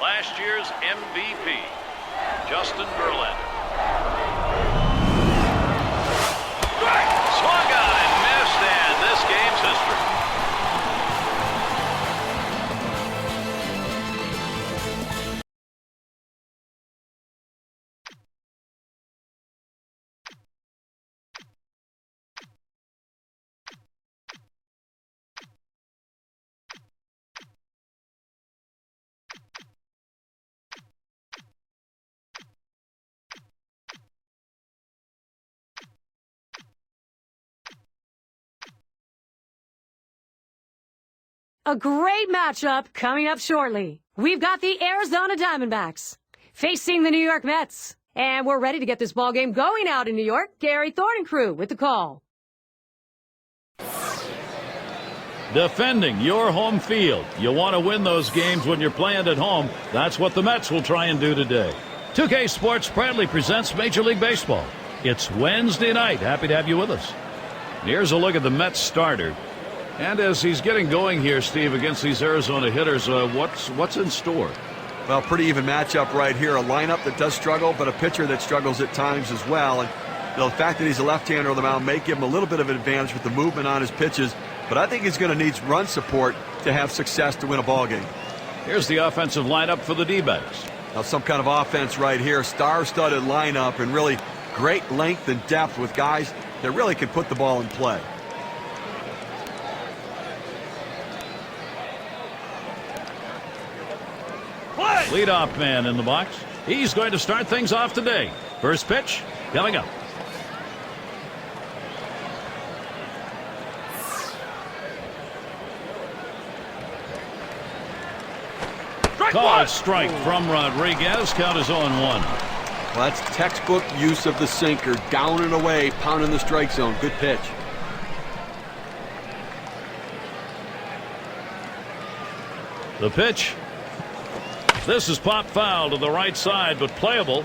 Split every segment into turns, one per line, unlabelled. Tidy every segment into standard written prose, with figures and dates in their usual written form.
last year's MVP, Justin Verlander. Swung on and missed, and this game's history.
A great matchup coming up shortly. We've got the Arizona Diamondbacks facing the New York Mets. And we're ready to get this ball game going out in New York. Gary Thornton crew with the call.
Defending your home field. You want to win those games when you're playing at home. That's what the Mets will try and do today. 2K Sports proudly presents Major League Baseball. It's Wednesday night. Happy to have you with us. Here's a look at the Mets starter. And as he's getting going here, Steve, against these Arizona hitters, what's in store?
Well, pretty even matchup right here. A lineup that does struggle, but a pitcher that struggles at times as well. And the fact that he's a left-hander on the mound may give him a little bit of an advantage with the movement on his pitches. But I think he's going to need run support to have success to win a ball game.
Here's the offensive lineup for the D-backs.
Now some kind of offense right here. Star-studded lineup and really great length and depth with guys that really can put the ball in play.
Leadoff man in the box. He's going to start things off today. First pitch coming up. Called strike from Rodriguez. Count is 0-1.
Well, that's textbook use of the sinker. Down and away, pounding the strike zone. Good pitch.
The pitch. This is pop foul to the right side, but playable.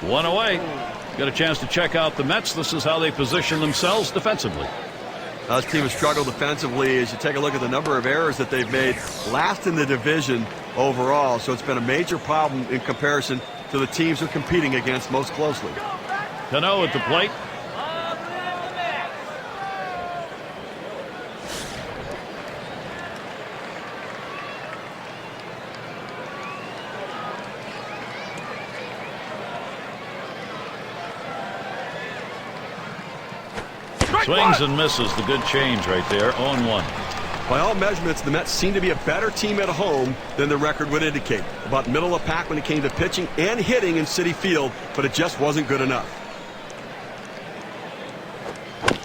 One away. Got a chance to check out the Mets. This is how they position themselves defensively.
This team has struggled defensively as you take a look at the number of errors that they've made. Last in the division overall, so it's been a major problem in comparison to the teams they're competing against most closely.
Cano at the plate. Swings and misses. The good change right there. 0-1.
By all measurements, the Mets seem to be a better team at home than the record would indicate. About middle of the pack when it came to pitching and hitting in Citi Field, but it just wasn't good enough.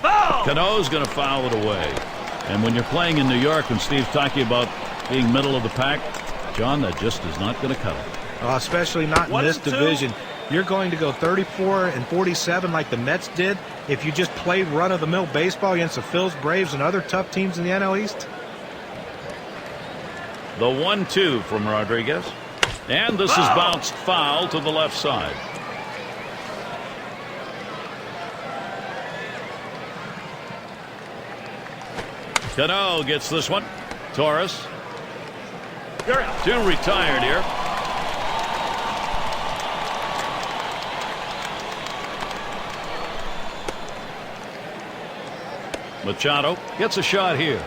Cano's going to foul it away. And when you're playing in New York, and Steve's talking about being middle of the pack, John, that just is not going to cut it.
Especially not in this division. You're going to go 34 and 47 like the Mets did if you just played run-of-the-mill baseball against the Phils, Braves, and other tough teams in the NL East.
The 1-2 from Rodriguez. And this is bounced foul to the left side. Cano gets this one. Torres. Two retired here. Machado gets a shot here.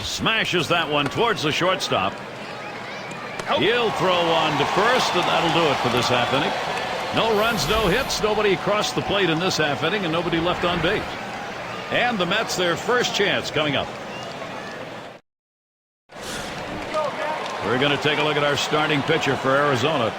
Smashes that one towards the shortstop. He'll throw on to first, and that'll do it for this half inning. No runs, no hits, nobody across the plate in this half inning, and nobody left on base. And the Mets, their first chance coming up. We're going to take a look at our starting pitcher for Arizona.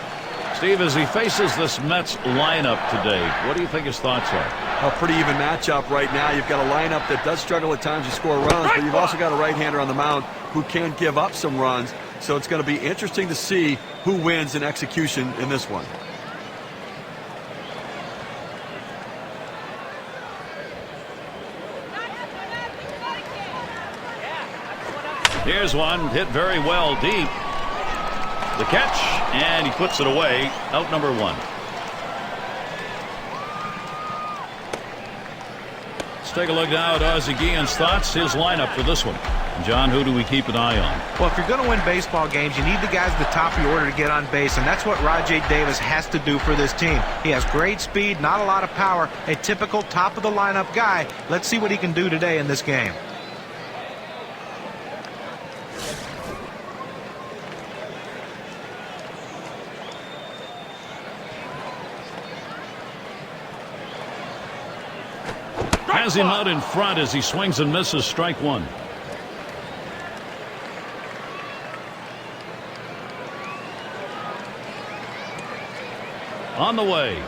Steve, as he faces this Mets lineup today, what do you think his thoughts are?
A pretty even matchup right now. You've got a lineup that does struggle at times to score runs, but you've also got a right-hander on the mound who can give up some runs. So it's going to be interesting to see who wins in execution in this one.
Here's one hit very well deep. The catch, and he puts it away. Out number 1. Let's take a look now at Ozzie Guillen's thoughts, his lineup for this one. John, who do we keep an eye on?
Well, if you're going to win baseball games, you need the guys at the top of your order to get on base, and that's what Rajay Davis has to do for this team. He has great speed, not a lot of power, a typical top-of-the-lineup guy. Let's see what he can do today in this game.
Has him out in front as he swings and misses. Strike 1. On the way.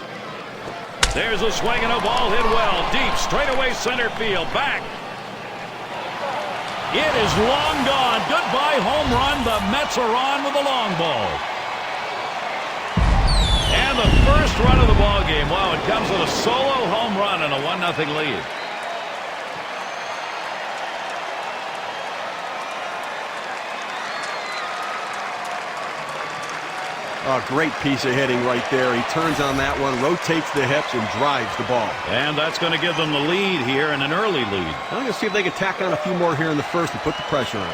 There's a swing and a ball hit well. Deep, straightaway center field. Back. It is long gone. Goodbye home run. The Mets are on with a long ball. And the first run of the ball game. Wow, it comes with a solo home run and a 1-0 lead.
A great piece of hitting right there. He turns on that one, rotates the hips, and drives the ball.
And that's going to give them the lead here, and an early lead.
I'm going to see if they can tack on a few more here in the first and put the pressure on.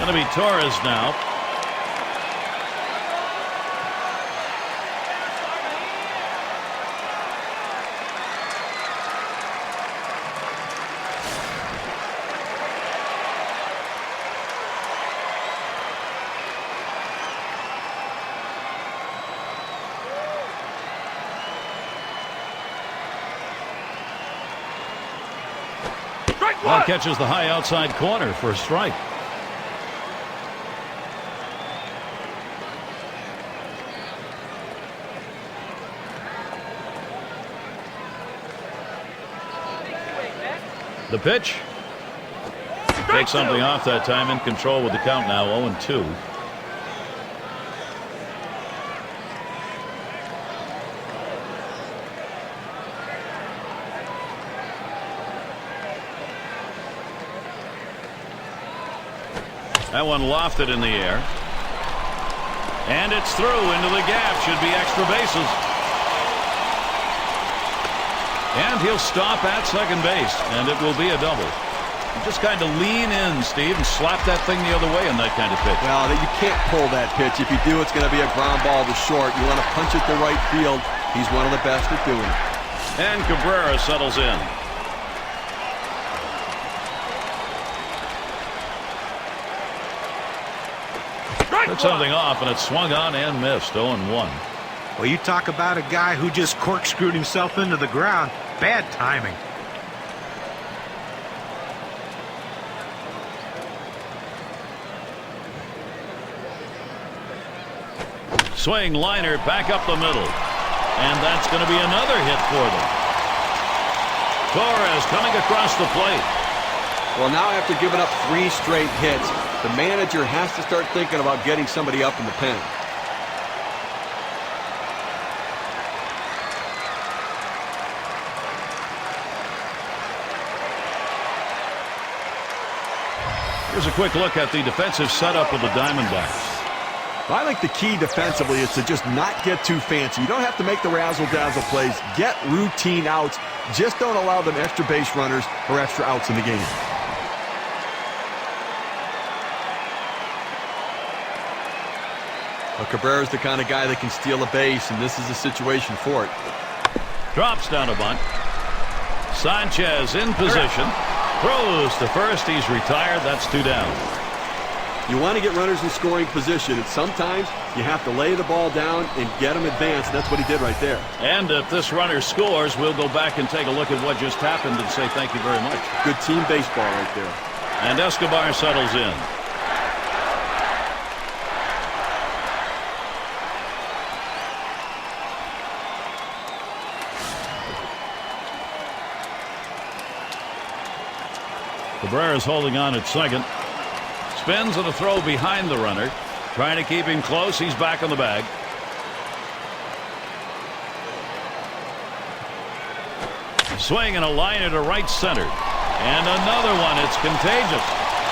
Going to be Torres now. Well, catches the high outside corner for a strike. The pitch. Takes something off that time. In control with the count now. 0-2. That one lofted in the air. And it's through into the gap. Should be extra bases. And he'll stop at second base. And it will be a double. You just kind of lean in, Steve, and slap that thing the other way in that kind of pitch.
Well, you can't pull that pitch. If you do, it's going to be a ground ball to short. You want to punch it to right field. He's one of the best at doing it.
And Cabrera settles in. Took something off, and it swung on and missed. 0-1.
Well, you talk about a guy who just corkscrewed himself into the ground. Bad timing.
Swing liner back up the middle. And that's going to be another hit for them. Torres coming across the plate.
Well, now after giving up 3 straight hits, the manager has to start thinking about getting somebody up in the pen.
Here's a quick look at the defensive setup of the Diamondbacks.
I think the key defensively is to just not get too fancy. You don't have to make the razzle-dazzle plays. Get routine outs. Just don't allow them extra base runners or extra outs in the game. Well, Cabrera's the kind of guy that can steal a base, and this is a situation for it.
Drops down a bunt. Sanchez in position. Throws to first. He's retired. That's 2 down.
You want to get runners in scoring position, and sometimes you have to lay the ball down and get them advanced. That's what he did right there.
And if this runner scores, we'll go back and take a look at what just happened and say thank you very much.
Good team baseball right there.
And Escobar settles in. Cabrera's holding on at second. Spins and a throw behind the runner. Trying to keep him close. He's back on the bag. swing and a liner to right center. And another one. It's contagious.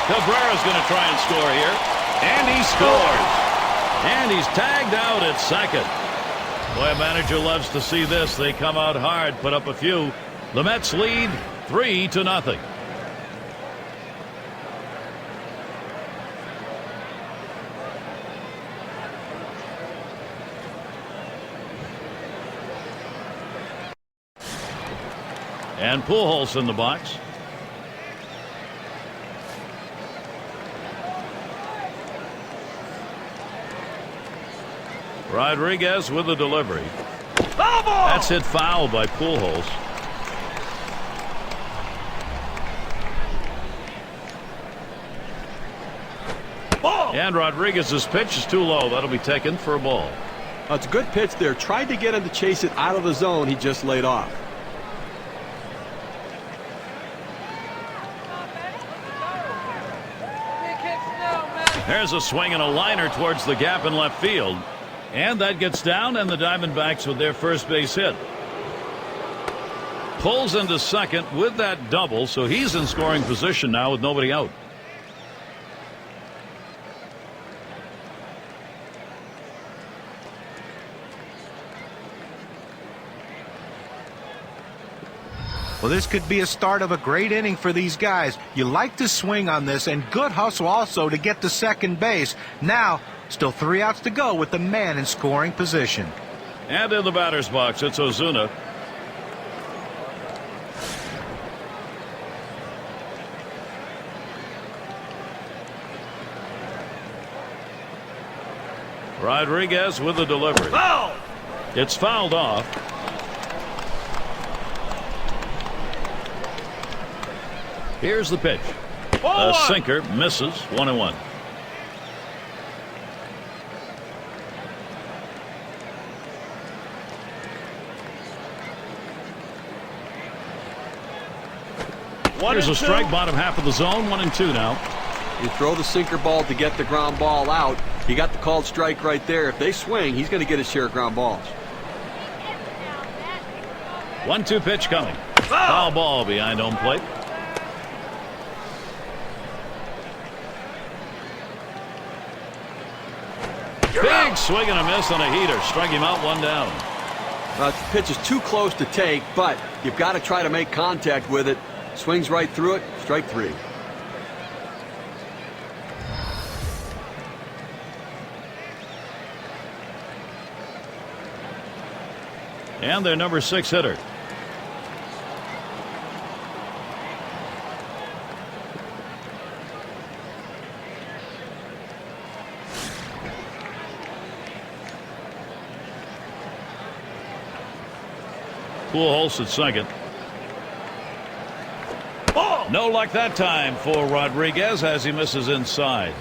Cabrera's going to try and score here. And he scores. And he's tagged out at second. Boy, a manager loves to see this. They come out hard, put up a few. The Mets lead 3-0. And Pujols in the box. Rodriguez with the delivery. That's hit foul by Pujols. And Rodriguez's pitch is too low. That'll be taken for a ball.
It's a good pitch there. Tried to get him to chase it out of the zone. He just laid off.
There's a swing and a liner towards the gap in left field. And that gets down, and the Diamondbacks with their first base hit. Pulls into second with that double, so he's in scoring position now with nobody out.
Well, this could be a start of a great inning for these guys. You like to swing on this, and good hustle also to get to second base. Now, still 3 outs to go with the man in scoring position.
And in the batter's box, it's Ozuna. Rodriguez with the delivery.
Foul!
It's fouled off. Here's the pitch. A sinker misses. 1-1. Here's a strike, bottom half of the zone. 1-2 now.
You throw the sinker ball to get the ground ball out. He got the called strike right there. If they swing, he's going to get his share of ground balls.
1-2 pitch coming. Foul ball behind home plate. Big swing and a miss on a heater. Strike him out, 1 down.
The pitch is too close to take, but you've got to try to make contact with it. Swings right through it. Strike 3.
And their number 6 hitter. Pujols at second. No luck that time for Rodriguez as he misses inside.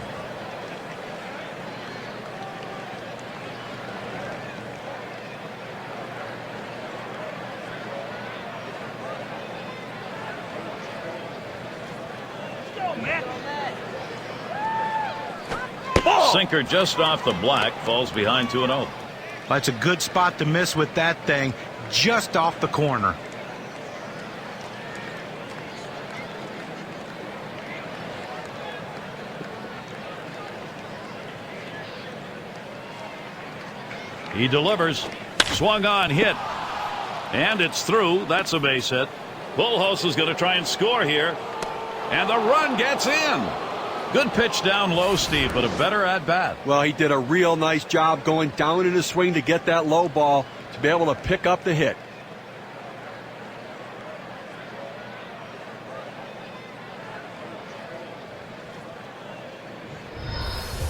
Sinker just off the black, falls behind 2-0.
That's a good spot to miss with that thing, just off the corner.
He delivers. Swung on, hit. And it's through. That's a base hit. Pujols is going to try and score here. And the run gets in. Good pitch down low, Steve, but a better at bat.
Well, he did a real nice job going down in his swing to get that low ball to be able to pick up the hit.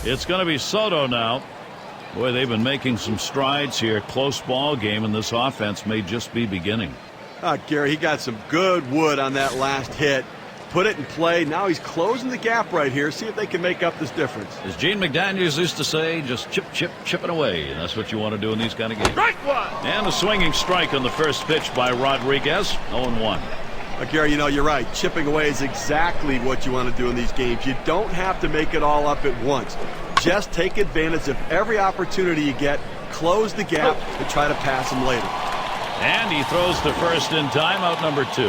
It's going to be Soto now. Boy, they've been making some strides here. Close ball game, and this offense may just be beginning.
Gary, he got some good wood on that last hit. Put it in play. Now he's closing the gap right here. See if they can make up this difference.
As Gene McDaniels used to say, just chipping away. And that's what you want to do in these kind of games.
Strike 1.
And a swinging strike on the first pitch by Rodriguez. 0-1.
Gary, you know, you're right. Chipping away is exactly what you want to do in these games. You don't have to make it all up at once. Just take advantage of every opportunity you get, close the gap, and try to pass them later.
And he throws to first in time, out number 2.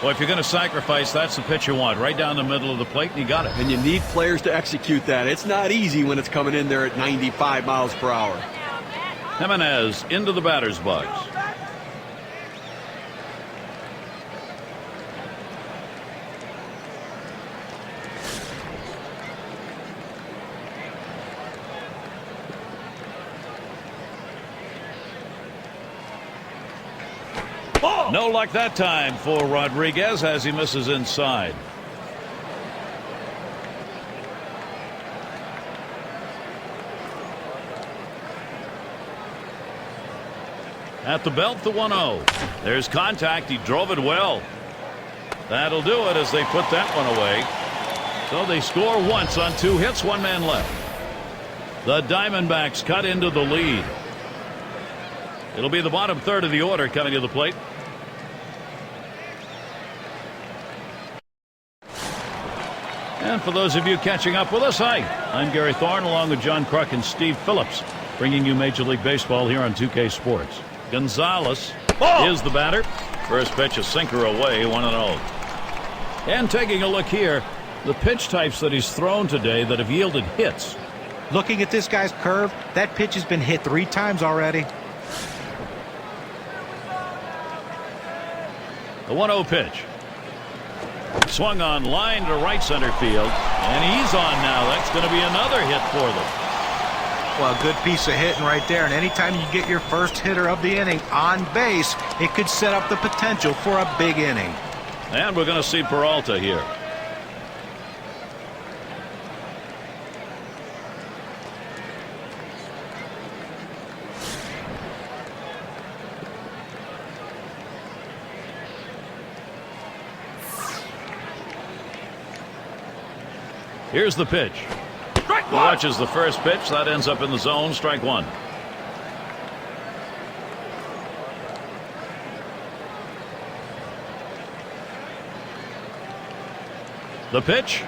Well, if you're going to sacrifice, that's the pitch you want. Right down the middle of the plate, and he got it.
And you need players to execute that. It's not easy when it's coming in there at 95 miles per hour.
Jimenez into the batter's box. No luck that time for Rodriguez as he misses inside. At the belt, the 1-0. There's contact. He drove it well. That'll do it as they put that one away. So they score once on 2 hits, 1 man left. The Diamondbacks cut into the lead. It'll be the bottom third of the order coming to the plate. And for those of you catching up with us, hi, I'm Gary Thorne along with John Kruk and Steve Phillips, bringing you Major League Baseball here on 2K Sports. Gonzalez is the batter. First pitch, a sinker away, 1-0. And taking a look here, the pitch types that he's thrown today that have yielded hits.
Looking at this guy's curve, that pitch has been hit 3 times already.
The 1-0 pitch. Swung on line to right center field, and he's on now. That's going to be another hit for them.
Well, a good piece of hitting right there, and anytime you get your first hitter of the inning on base, it could set up the potential for a big inning.
And we're going to see Peralta here. Here's the pitch. He watches the first pitch. That ends up in the zone. Strike 1. The pitch.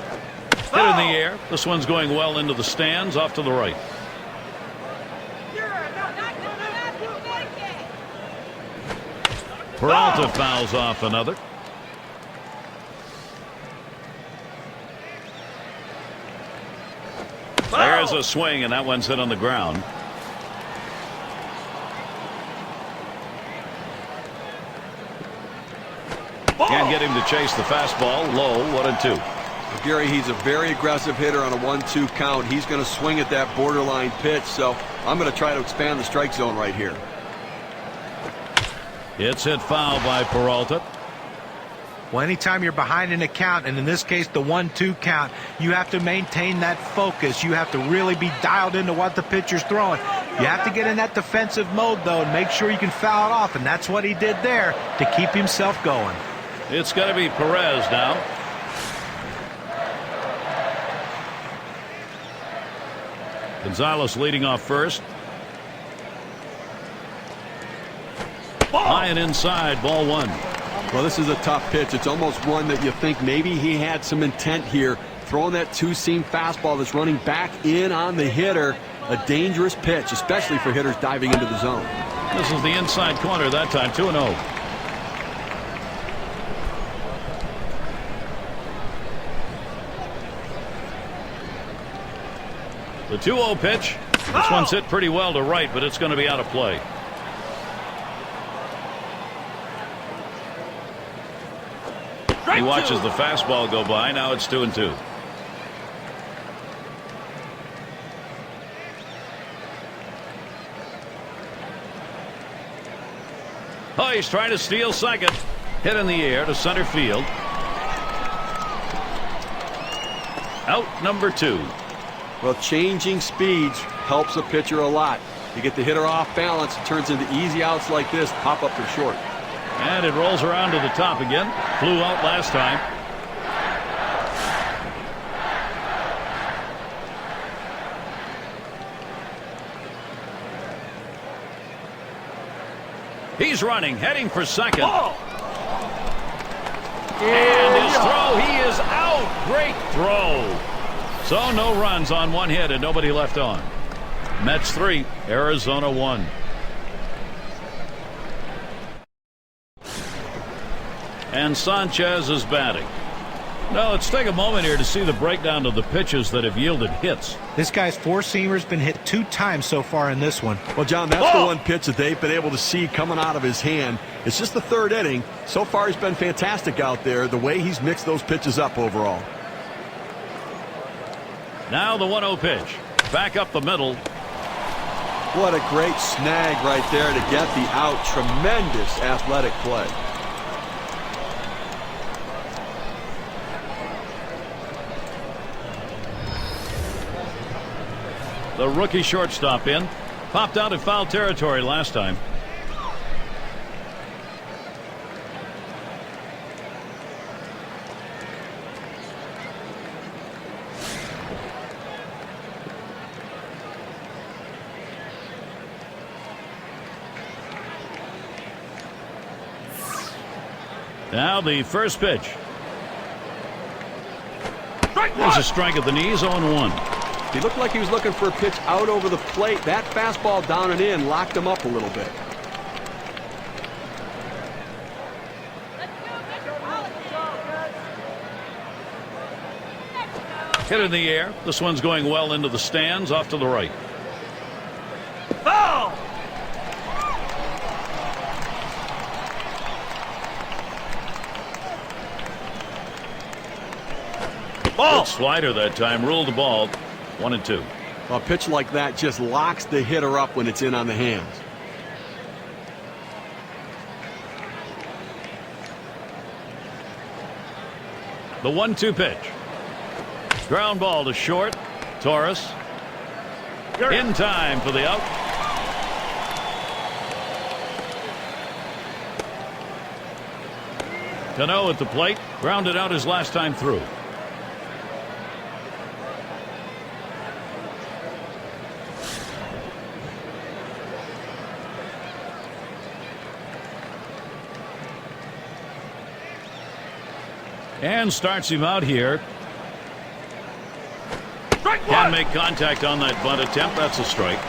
Hit in the air. This one's going well into the stands, off to the right. Peralta fouls off another. There's a swing, and that one's hit on the ground. Can't get him to chase the fastball. Low, 1-2.
Well, Gary, he's a very aggressive hitter on a 1-2 count. He's going to swing at that borderline pitch, so I'm going to try to expand the strike zone right here.
It's hit foul by Peralta.
Well, anytime you're behind in a count, and in this case the 1-2 count, you have to maintain that focus. You have to really be dialed into what the pitcher's throwing. You have to get in that defensive mode, though, and make sure you can foul it off, and that's what he did there to keep himself going.
It's going to be Perez now. Gonzalez leading off first. High and inside, ball 1.
Well, this is a tough pitch. It's almost one that you think maybe he had some intent here. Throwing that 2-seam fastball that's running back in on the hitter. A dangerous pitch, especially for hitters diving into the zone.
This is the inside corner that time, 2-0. The 2-0 pitch. This one's hit pretty well to right, but it's going to be out of play. He watches the fastball go by. Now it's 2-2. Oh, he's trying to steal second. Hit in the air to center field. Out number 2.
Well, changing speeds helps a pitcher a lot. You get the hitter off balance, it turns into easy outs like this, pop up for short.
And it rolls around to the top again. Flew out last time. He's running, heading for second. And his throw, he is out. Great throw. So no runs on 1 hit and nobody left on. Mets 3, Arizona 1. And Sanchez is batting. Now let's take a moment here to see the breakdown of the pitches that have yielded hits.
This guy's four-seamer's been hit 2 times so far in this one.
Well, John, that's the one pitch that they've been able to see coming out of his hand. It's just the 3rd inning. So far, he's been fantastic out there, the way he's mixed those pitches up overall.
Now the 1-0 pitch. Back up the middle.
What a great snag right there to get the out. Tremendous athletic play.
The rookie shortstop in. Popped out in foul territory last time. Now the first pitch. There's a strike at the knees, 0-1.
He looked like he was looking for a pitch out over the plate. That fastball down and in locked him up a little bit.
Hit in the air. This one's going well into the stands, off to the right. Good slider that time. Ruled the ball. 1-2.
A pitch like that just locks the hitter up when it's in on the hands.
The 1-2 pitch. Ground ball to short. Torres in time for the out. Cano at the plate. Grounded out his last time through. And starts him out here. Can't make contact on that bunt attempt. That's a strike.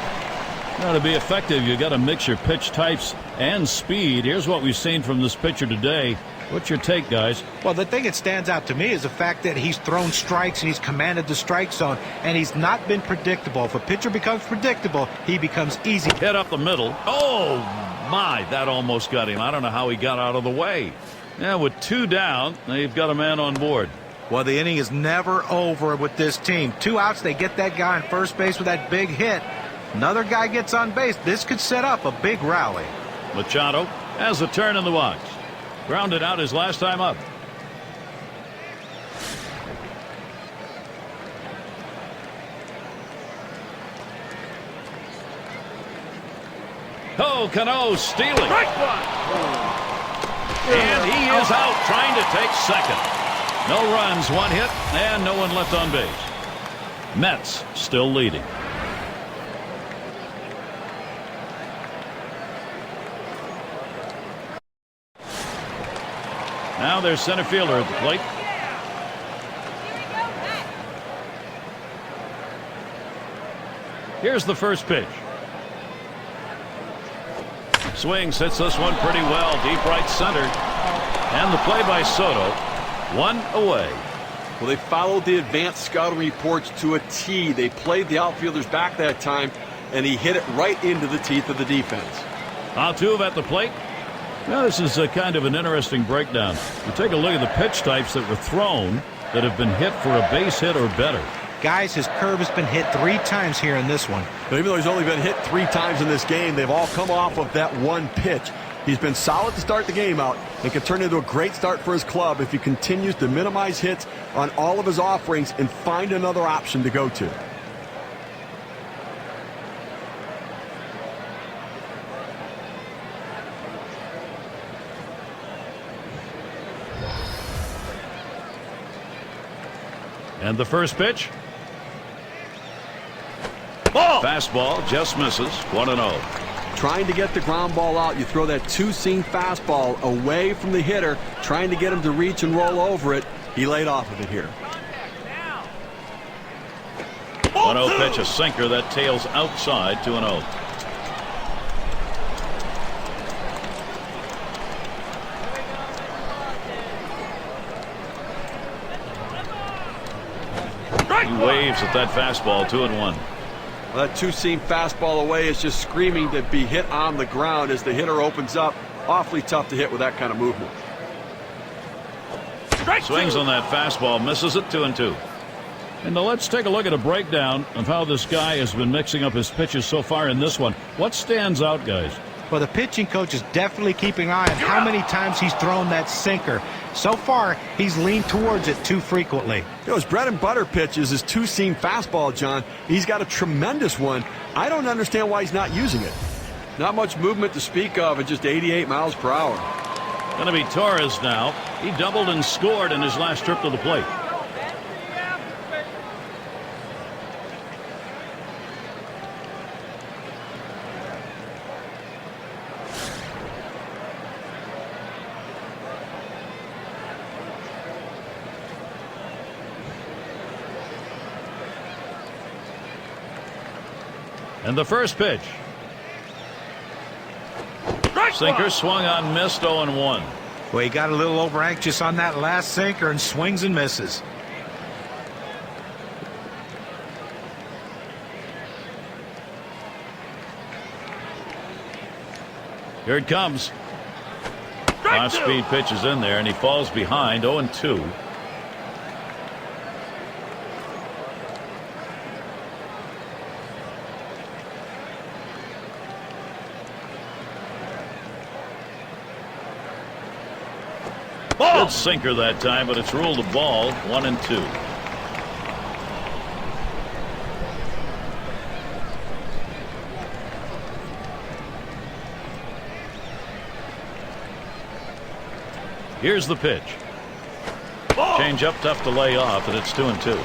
Now, to be effective, you got to mix your pitch types and speed. Here's what we've seen from this pitcher today. What's your take, guys?
Well, the thing that stands out to me is the fact that he's thrown strikes and he's commanded the strike zone, and he's not been predictable. If a pitcher becomes predictable, he becomes easy.
Hit up the middle. Oh, my. That almost got him. I don't know how he got out of the way. Yeah, with 2 down, they've got a man on board.
Well, the inning is never over with this team. 2 outs, they get that guy on first base with that big hit. Another guy gets on base. This could set up a big rally.
Machado has a turn in the box. Grounded out his last time up. Oh, Cano stealing. And he is out trying to take second. No runs, 1 hit, and no one left on base. Mets still leading. Now there's center fielder at the plate. Here's the first pitch. Swings, hits this one pretty well, deep right center. And the play by Soto. 1 away.
Well, they followed the advanced scouting reports to a T. They played the outfielders back that time, and he hit it right into the teeth of the defense.
Altuve at the plate. Now, this is a kind of an interesting breakdown. You take a look at the pitch types that were thrown that have been hit for a base hit or better.
Guys, his curve has been hit 3 times here in this one.
But even though he's only been hit 3 times in this game, they've all come off of that one pitch. He's been solid to start the game out and can turn into a great start for his club if he continues to minimize hits on all of his offerings and find another option to go to.
And the first pitch. Ball. Fastball just misses. 1-0.
Trying to get the ground ball out, you throw that 2-seam fastball away from the hitter, trying to get him to reach and roll over it. He laid off of it here.
1-0 pitch, a sinker that tails outside. 2-0. He waves at that fastball, 2-1.
Well, that two-seam fastball away is just screaming to be hit on the ground as the hitter opens up. Awfully tough to hit with that kind of movement.
Swings on that fastball, misses it, 2-2. And now let's take a look at a breakdown of how this guy has been mixing up his pitches so far in this one. What stands out, guys?
Well, the pitching coach is definitely keeping an eye on how many times he's thrown that sinker. So far, he's leaned towards it too frequently.
You know, his bread and butter pitch is his two-seam fastball, John. He's got a tremendous one. I don't understand why he's not using it. Not much movement to speak of at just 88 miles per hour.
Going to be Torres now. He doubled and scored in his last trip to the plate. And the first pitch. Sinker swung on, missed, 0-1.
Well, he got a little over anxious on that last sinker and swings and misses.
Here it comes. Off-speed pitch is in there, and he falls behind, 0-2. Good sinker that time, but it's ruled a ball, 1-2. Here's the pitch. Change up, tough to lay off, and it's 2-2.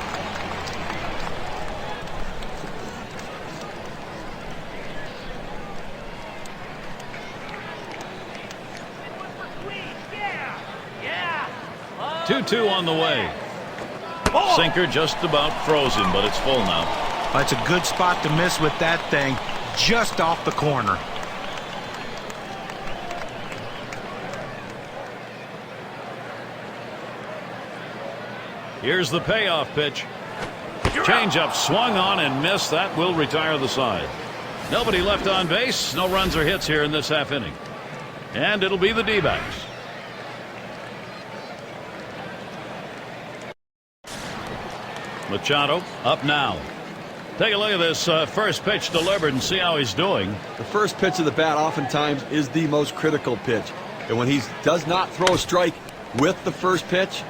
Two on the way. Sinker just about frozen, but it's full now.
That's a good spot to miss with that thing, just off the corner.
Here's the payoff pitch. Changeup swung on and missed. That will retire the side. Nobody left on base. No runs or hits here in this half inning. And it'll be the D-backs. Machado up now. Take a look at this first pitch delivered and see how he's doing.
The first pitch of the bat oftentimes is the most critical pitch. And when he does not throw a strike with the first pitch,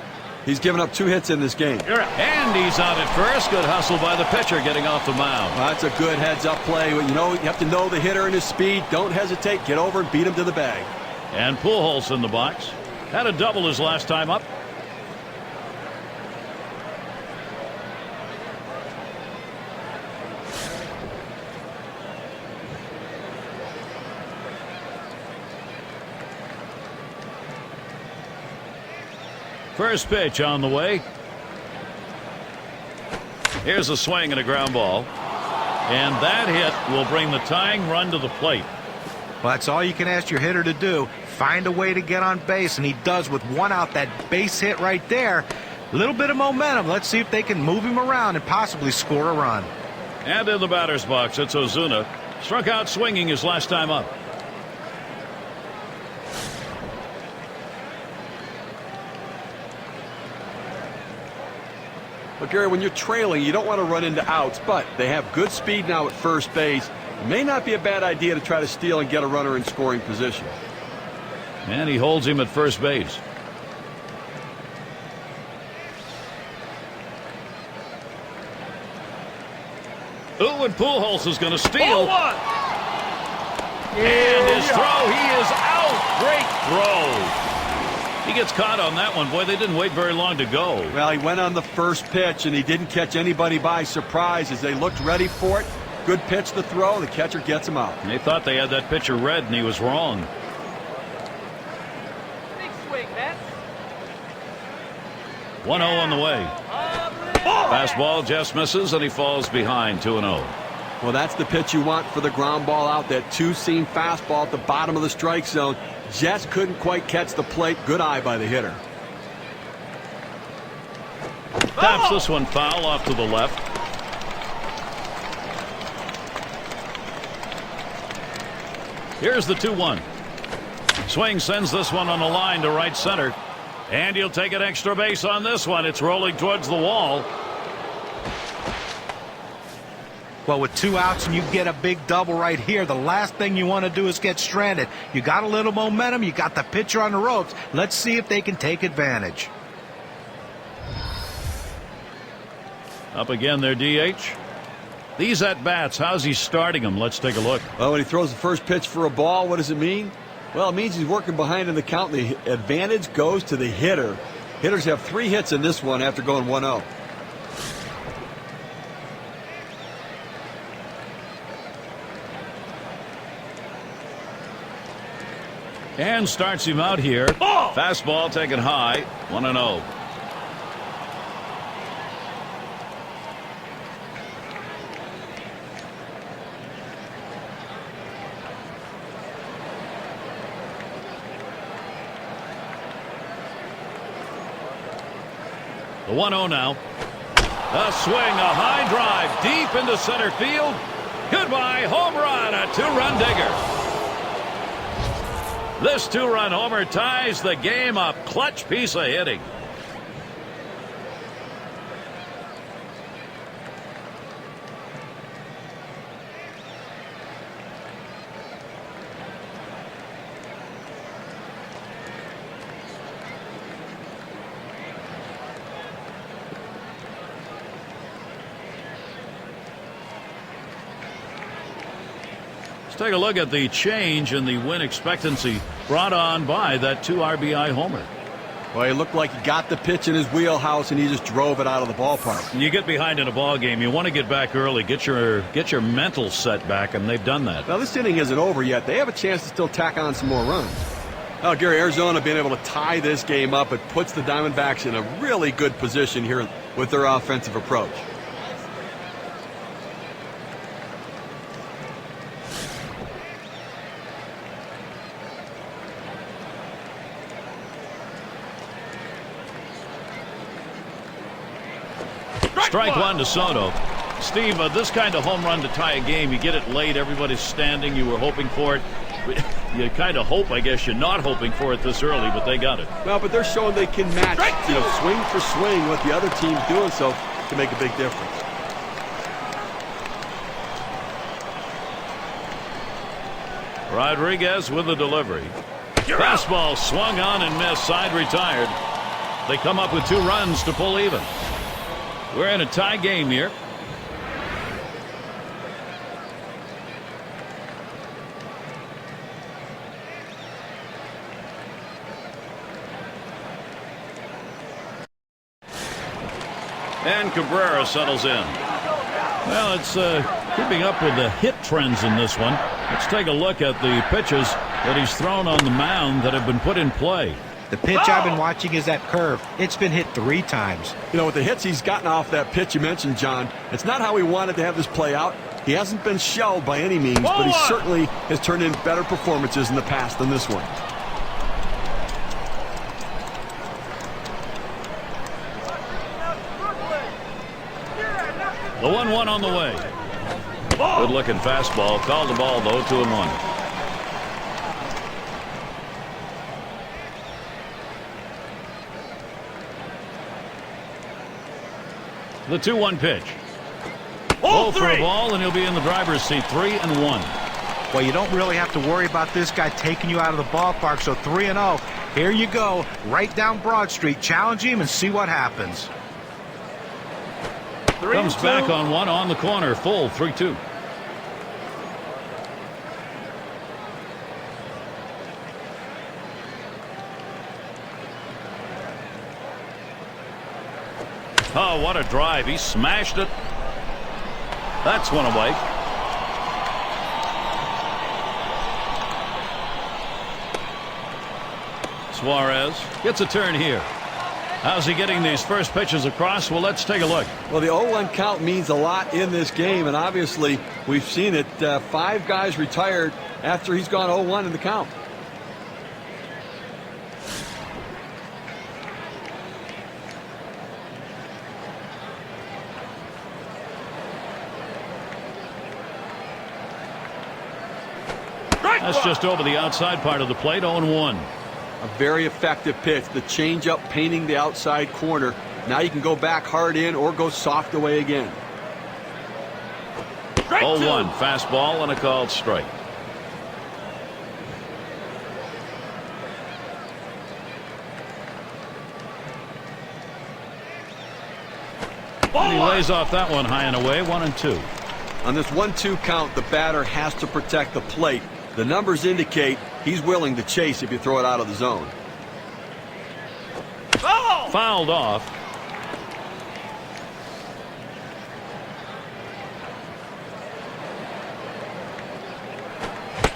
he's given up 2 hits in this game.
And he's out at first. Good hustle by the pitcher getting off the mound.
Well, that's a good heads-up play. You know, you have to know the hitter and his speed. Don't hesitate. Get over and beat him to the bag.
And Pujols in the box. Had a double his last time up. First pitch on the way. Here's a swing and a ground ball. And that hit will bring the tying run to the plate.
Well, that's all you can ask your hitter to do. Find a way to get on base, and he does with 1 out. That base hit right there. A little bit of momentum. Let's see if they can move him around and possibly score a run.
And in the batter's box, it's Ozuna. Struck out swinging his last time up.
But Gary, when you're trailing, you don't want to run into outs, but they have good speed now at first base. It may not be a bad idea to try to steal and get a runner in scoring position.
And he holds him at first base. Ooh, and Pujols is going to steal. And his throw, he is out. Great throw. He gets caught on that one. Boy, they didn't wait very long to go.
Well, he went on the first pitch, and he didn't catch anybody by surprise as they looked ready for it. Good pitch to throw. The catcher gets him out.
And they thought they had that pitcher read, and he was wrong.
Big swing, man.
1-0 on the way. Fastball just misses, and he falls behind 2-0.
Well, that's the pitch you want for the ground ball out. That two-seam fastball at the bottom of the strike zone. Just couldn't quite catch the plate. Good eye by the hitter.
Taps this one foul off to the left. Here's the 2-1. Swing sends this one on the line to right center. And he'll take an extra base on this one. It's rolling towards the wall.
Well, with 2 outs and you get a big double right here, the last thing you want to do is get stranded. You got a little momentum. You got the pitcher on the ropes. Let's see if they can take advantage.
Up again their DH. These at-bats, how's he starting them? Let's take a look.
Well, when he throws the first pitch for a ball, what does it mean? Well, it means he's working behind in the count. The advantage goes to the hitter. Hitters have 3 hits in this one after going 1-0.
And starts him out here. Fastball taken high. 1-0. The 1-0 now. A swing, a high drive deep into center field. Goodbye, home run, a 2-run digger. This 2-run homer ties the game up. Clutch piece of hitting. Take a look at the change in the win expectancy brought on by that 2 RBI homer.
Well, he looked like he got the pitch in his wheelhouse and he just drove it out of the ballpark.
You get behind in a ball game, you want to get back early, get your mental set back, and they've done that.
Now this inning isn't over yet. They have a chance to still tack on some more runs. Now, Gary, Arizona being able to tie this game up, it puts the Diamondbacks in a really good position here with their offensive approach.
Strike one to Soto. Steve, this kind of home run to tie a game, you get it late, everybody's standing, you were hoping for it. You kind of hope, I guess you're not hoping for it this early, but they got it.
Well, but they're showing they can match, swing for swing what the other team's doing, so to make a big difference.
Rodriguez with the delivery. Fastball swung on and missed, side retired. They come up with 2 runs to pull even. We're in a tie game here. And Cabrera settles in. Well, it's keeping up with the hit trends in this one. Let's take a look at the pitches that he's thrown on the mound that have been put in play.
The pitch I've been watching is that curve. It's been hit 3 times.
You know, with the hits he's gotten off that pitch you mentioned, John, it's not how he wanted to have this play out. He hasn't been shelled by any means, but he certainly has turned in better performances in the past than this one.
The 1-1 on the way. Good looking fastball. Called the ball though. 2-1. The 2-1 pitch. Low for a ball, and he'll be in the driver's seat. 3-1.
Well, you don't really have to worry about this guy taking you out of the ballpark, so 3-0. Here you go, right down Broad Street. Challenge him and see what happens.
Comes back on one on the corner. Full 3-2. Oh, what a drive. He smashed it. That's one away. Suarez gets a turn here. How's he getting these first pitches across? Well, let's take a look.
Well, the 0-1 count means a lot in this game, and obviously we've seen it. 5 guys retired after he's gone 0-1 in the count.
That's just over the outside part of the plate, 0-1.
A very effective pitch. The changeup painting the outside corner. Now you can go back hard in or go soft away again.
0-1, fastball and a called strike. And he lays off that one high and away, 1-2.
On this 1-2 count, the batter has to protect the plate. The numbers indicate he's willing to chase if you throw it out of the zone.
Fouled off.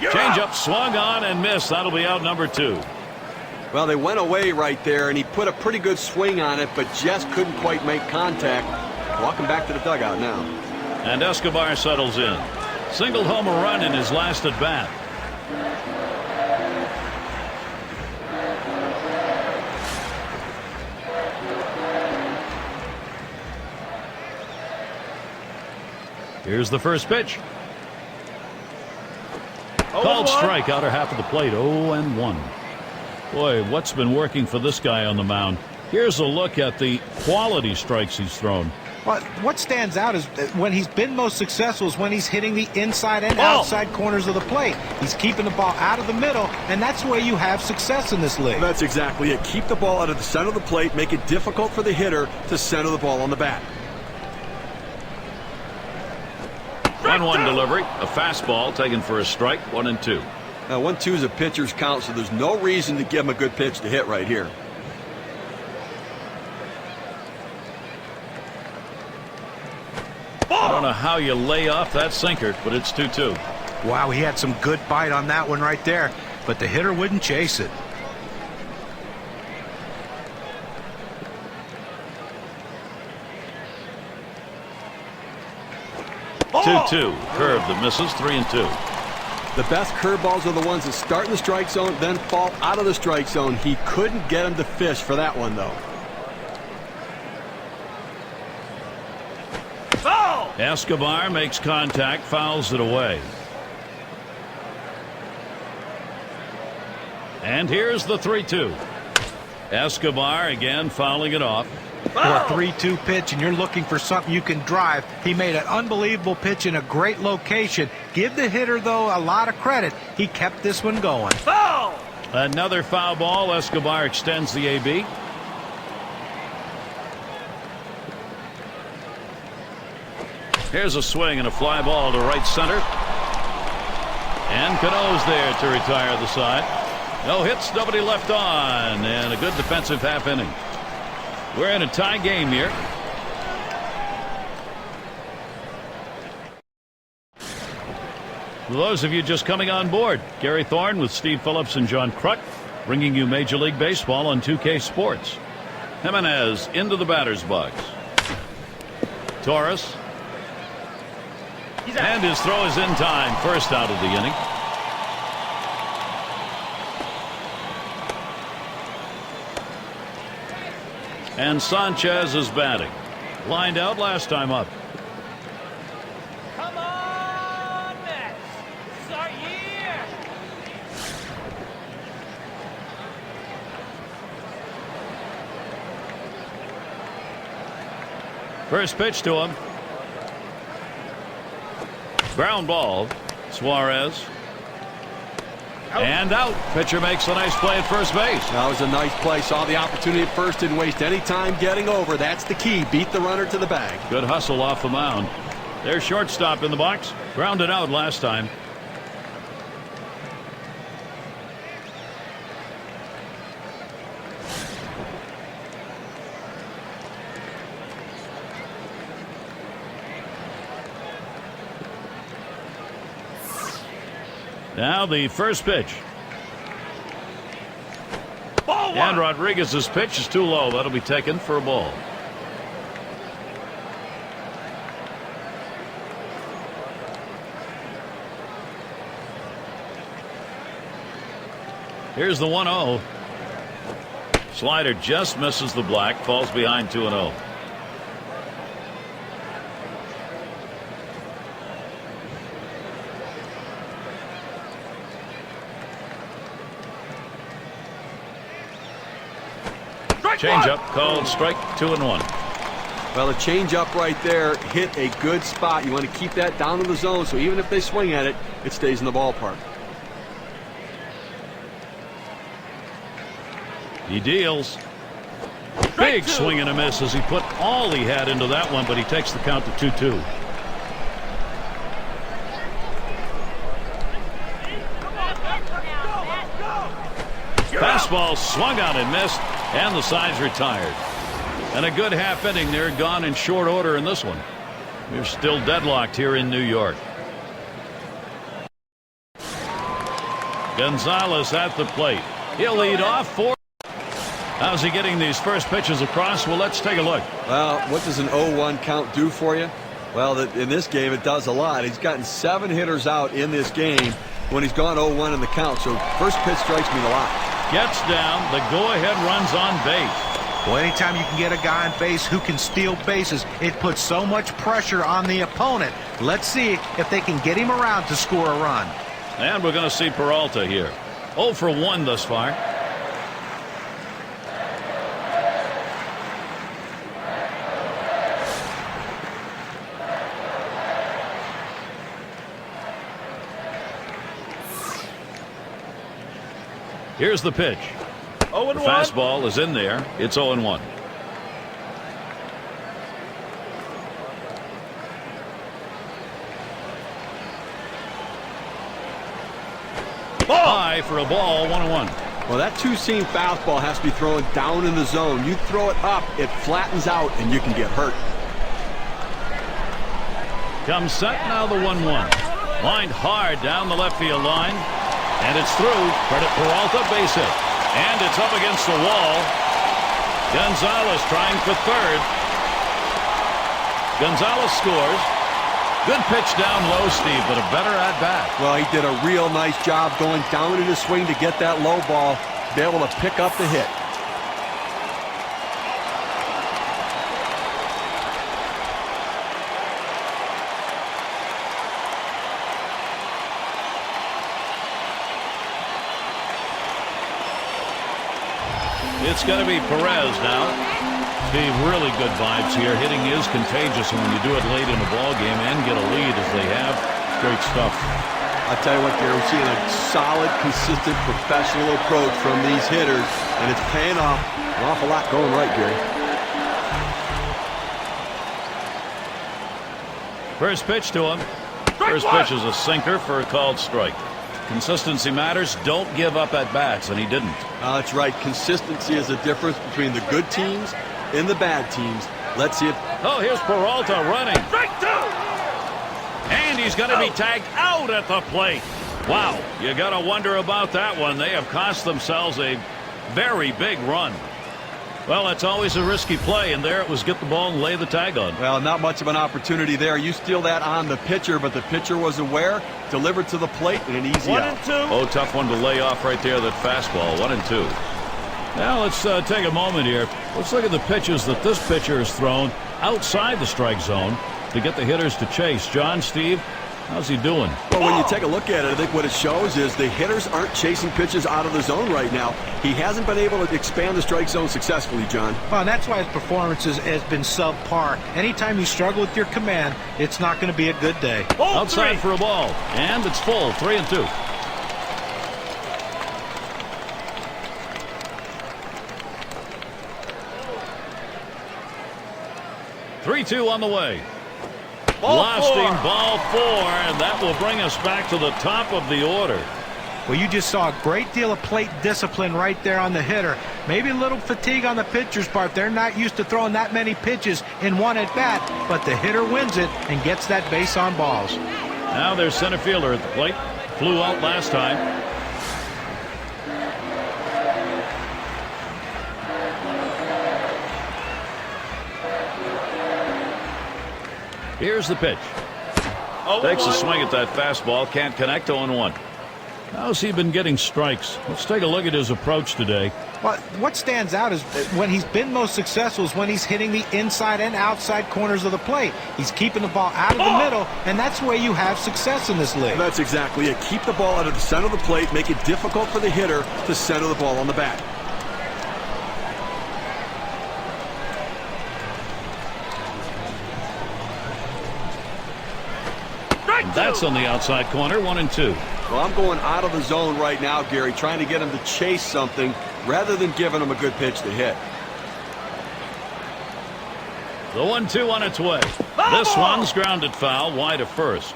Changeup swung on and missed. That'll be out number 2.
Well, they went away right there, and he put a pretty good swing on it, but just couldn't quite make contact. Walking back to the dugout now.
And Escobar settles in. Singled home a run in his last at bat. Here's the first pitch. Called strike, outer half of the plate, 0-1. Boy, what's been working for this guy on the mound? Here's a look at the quality strikes he's thrown.
Well, what stands out is when he's been most successful is when he's hitting the inside and outside corners of the plate. He's keeping the ball out of the middle, and that's the way you have success in this league.
That's exactly it. Keep the ball out of the center of the plate, make it difficult for the hitter to center the ball on the bat.
1-1 delivery, a fastball taken for a strike, 1-2.
Now 1-2 is a pitcher's count, so there's no reason to give him a good pitch to hit right here.
I don't know how you lay off that sinker, but it's 2-2.
Wow, he had some good bite on that one right there, but the hitter wouldn't chase it.
Oh! 2-2, curve that misses, 3-2.
The best curveballs are the ones that start in the strike zone, then fall out of the strike zone. He couldn't get him to fish for that one, though.
Escobar makes contact, fouls it away. And here's the 3-2. Escobar again fouling it off.
For a 3-2 pitch and you're looking for something you can drive. He made an unbelievable pitch in a great location. Give the hitter, though, a lot of credit. He kept this one going.
Foul! Another foul ball. Escobar extends the AB. Here's a swing and a fly ball to right center. And Cano's there to retire the side. No hits, nobody left on, and a good defensive half inning. We're in a tie game here. For those of you just coming on board, Gary Thorne with Steve Phillips and John Kruk bringing you Major League Baseball on 2K Sports. Jimenez into the batter's box. Torres. And his throw is in time. First out of the inning. And Sanchez is batting. Lined out last time up.
Come on, Mets. This is our year.
First pitch to him. Ground ball. Suarez. And out. Pitcher makes a nice play at first base.
That was a nice play. Saw the opportunity at first. Didn't waste any time getting over. That's the key. Beat the runner to the bag.
Good hustle off the mound. Their shortstop in the box. Grounded out last time. Now the first pitch. And Rodriguez's pitch is too low. That'll be taken for a ball. Here's the 1-0. Slider just misses the black. Falls behind 2-0. Changeup called strike 2-1.
Well, a changeup right there hit a good spot. You want to keep that down in the zone, so even if they swing at it, it stays in the ballpark.
He deals. Big swing and a miss as he put all he had into that one, but he takes the count to 2-2. Fastball swung on and missed, and the side's retired. And a good half inning there, gone in short order in this one. We're still deadlocked here in New York. Gonzalez at the plate. He'll lead off for. How's he getting these first pitches across? Well, let's take a look.
Well, what does an 0-1 count do for you? Well, in this game, it does a lot. He's gotten 7 hitters out in this game when he's gone 0-1 in the count. So first pitch strikes me a lot.
Gets down. The go-ahead runs on base.
Well, anytime you can get a guy on base who can steal bases, it puts so much pressure on the opponent. Let's see if they can get him around to score a run.
And we're going to see Peralta here. 0 for 1 thus far. Here's the pitch. The fastball is in there. It's 0-1. High for a ball, 1-1.
Well, that two-seam fastball has to be thrown down in the zone. You throw it up, it flattens out, and you can get hurt.
Comes set, now the 1-1. Lined hard down the left field line. And it's through. Credit Peralta, base hit. And it's up against the wall. Gonzalez trying for third. Gonzalez scores. Good pitch down low, Steve, but a better at bat.
Well, he did a real nice job going down in his swing to get that low ball, to be able to pick up the hit.
It's going to be Perez now. Steve, really good vibes here. Hitting is contagious, and when you do it late in the ball game and get a lead as they have, great stuff.
I'll tell you what, Gary, we're seeing a solid, consistent, professional approach from these hitters, and it's paying off. An awful lot going right, Gary.
First pitch to him. First pitch is a sinker for a called strike. Consistency matters. Don't give up at bats, and he didn't.
That's right. Consistency is the difference between the good teams and the bad teams. Let's see if.
Oh, here's Peralta running.
Strike 2!
And he's going to be tagged out at the plate. Wow, you got to wonder about that one. They have cost themselves a very big run. Well, it's always a risky play, and there it was, get the ball and lay the tag on.
Well, not much of an opportunity there. You steal that on the pitcher, but the pitcher was aware, delivered to the plate, and an easy out.
1-2.
Oh, tough one to lay off right there, that fastball. 1-2. Now let's take a moment here. Let's look at the pitches that this pitcher has thrown outside the strike zone to get the hitters to chase. John, Steve, how's he doing?
Well, when you take a look at it, I think what it shows is the hitters aren't chasing pitches out of the zone right now. He hasn't been able to expand the strike zone successfully, John.
Well, that's why his performance has been subpar. Anytime you struggle with your command, it's not going to be a good day.
Outside for a ball, and it's full, 3-2. Three-two on the way. Blasting ball 4, and that will bring us back to the top of the order.
Well, you just saw a great deal of plate discipline right there on the hitter. Maybe a little fatigue on the pitcher's part. They're not used to throwing that many pitches in one at bat, but the hitter wins it and gets that base on balls.
Now there's center fielder at the plate. Flew out last time. Here's the pitch. Takes a swing at that fastball. Can't connect. 0-1. How's he been getting strikes? Let's take a look at his approach today.
Well, what stands out is when he's been most successful is when he's hitting the inside and outside corners of the plate. He's keeping the ball out of the middle, and that's where you have success in this league.
That's exactly it. Keep the ball out of the center of the plate. Make it difficult for the hitter to center the ball on the bat.
And that's on the outside corner, 1-2.
Well, I'm going out of the zone right now, Gary, trying to get him to chase something rather than giving him a good pitch to hit.
The 1-2 on its way. This one's grounded foul, wide of first.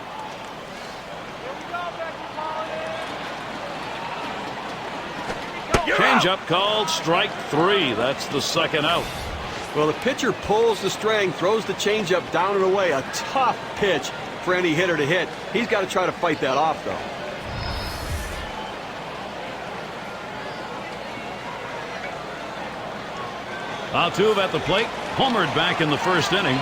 Changeup called strike 3. That's the second out.
Well, the pitcher pulls the string, throws the changeup down and away. A tough pitch for any hitter to hit. He's got to try to fight that off, though.
Altuve at the plate, homered back in the first inning.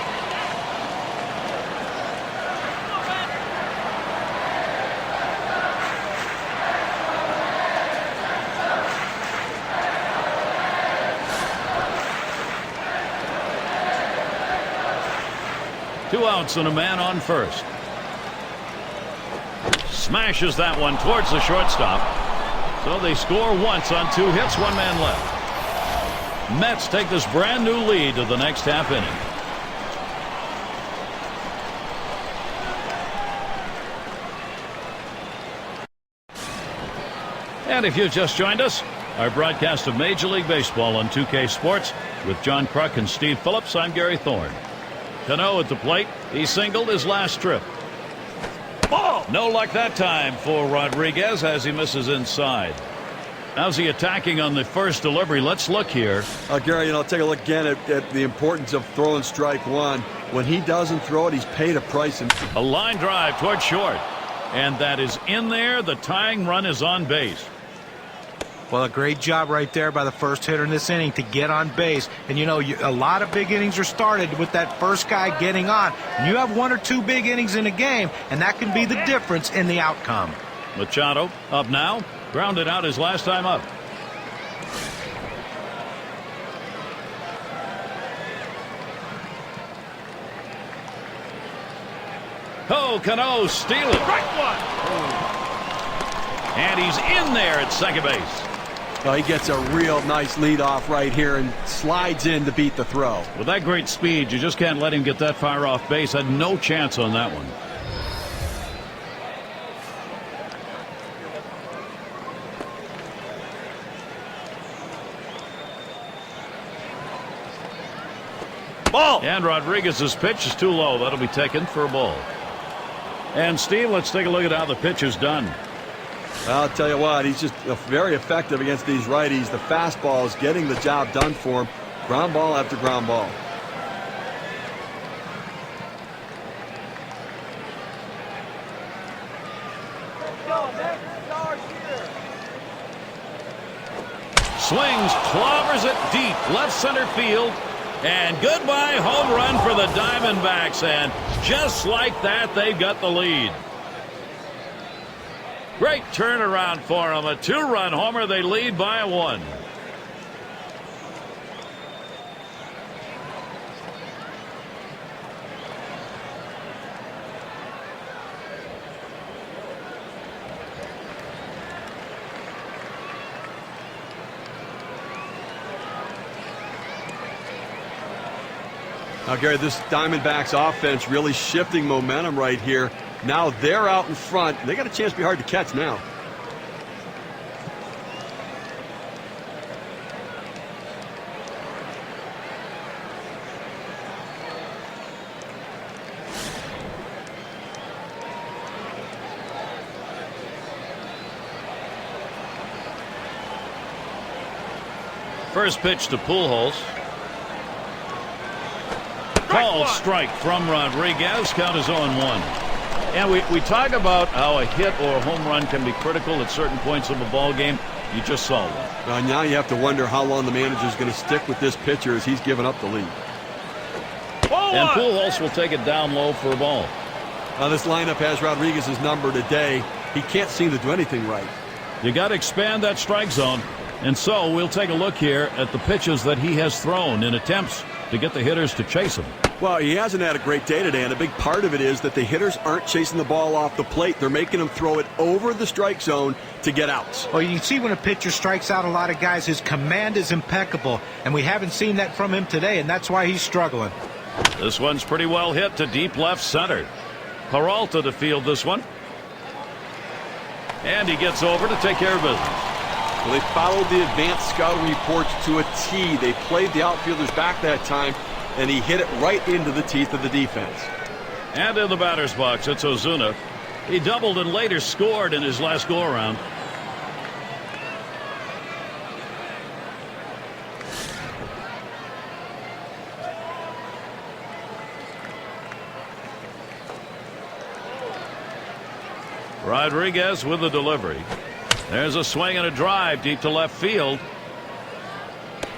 Two outs and a man on first. Smashes that one towards the shortstop. So they score once on 2 hits, 1 man left. Mets take this brand new lead to the next half inning. And if you've just joined us, our broadcast of Major League Baseball on 2K Sports with John Kruk and Steve Phillips, I'm Gary Thorne. Cano at the plate. He singled his last trip. Ball! No luck that time for Rodriguez as he misses inside. How's he attacking on the first delivery? Let's look here.
Gary, take a look again at the importance of throwing strike 1. When he doesn't throw it, he's paid a price.
A line drive toward short. And that is in there. The tying run is on base.
Well, a great job right there by the first hitter in this inning to get on base. And, a lot of big innings are started with that first guy getting on. And you have 1 or 2 big innings in a game, and that can be the difference in the outcome.
Machado up now. Grounded out his last time up. Oh, Cano steal it. And he's in there at second base.
Well, he gets a real nice lead off right here and slides in to beat the throw.
With that great speed, you just can't let him get that far off base. Had no chance on that one.
Ball.
And Rodriguez's pitch is too low. That'll be taken for a ball. And Steve, let's take a look at how the pitch is done.
I'll tell you what, he's just very effective against these righties. The fastball is getting the job done for him. Ground ball after ground ball.
Swings, clobbers it deep, left center field. And goodbye home run for the Diamondbacks. And just like that, they've got the lead. Great turnaround for them. A 2-run homer. They lead by 1.
Now, Gary, this Diamondbacks offense really shifting momentum right here. Now they're out in front. They got a chance to be hard to catch now.
First pitch to Pujols. Called strike from Rodriguez. Count is 0-1. And we talk about how a hit or a home run can be critical at certain points of a ball game. You just saw one.
Now you have to wonder how long the manager is going to stick with this pitcher as he's given up the lead.
And Pujols will take it down low for a ball.
Now this lineup has Rodriguez's number today. He can't seem to do anything right.
You got to expand that strike zone. And so we'll take a look here at the pitches that he has thrown in attempts to get the hitters to chase him.
Well, he hasn't had a great day today, and a big part of it is that the hitters aren't chasing the ball off the plate. They're making him throw it over the strike zone to get outs.
Well, you can see when a pitcher strikes out a lot of guys, his command is impeccable, and we haven't seen that from him today, and that's why he's struggling.
This one's pretty well hit to deep left center. Peralta to field this one. And he gets over to take care of business.
Well, they followed the advanced scouting reports to a T. They played the outfielders back that time, and he hit it right into the teeth of the defense.
And in the batter's box, it's Ozuna. He doubled and later scored in his last go-around. Rodriguez with the delivery. There's a swing and a drive deep to left field.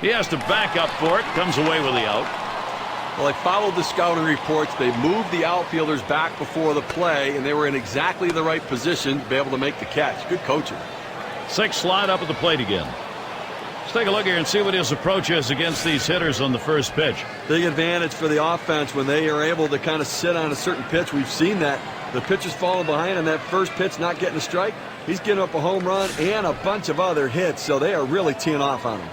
He has to back up for it. Comes away with the out.
Well, they followed the scouting reports. They moved the outfielders back before the play, and they were in exactly the right position to be able to make the catch. Good coaching.
6 slide up at the plate again. Let's take a look here and see what his approach is against these hitters on the first pitch.
Big advantage for the offense when they are able to kind of sit on a certain pitch. We've seen that. The pitcher's falling behind on that first pitch, not getting a strike. He's getting up a home run and a bunch of other hits, so they are really teeing off on him.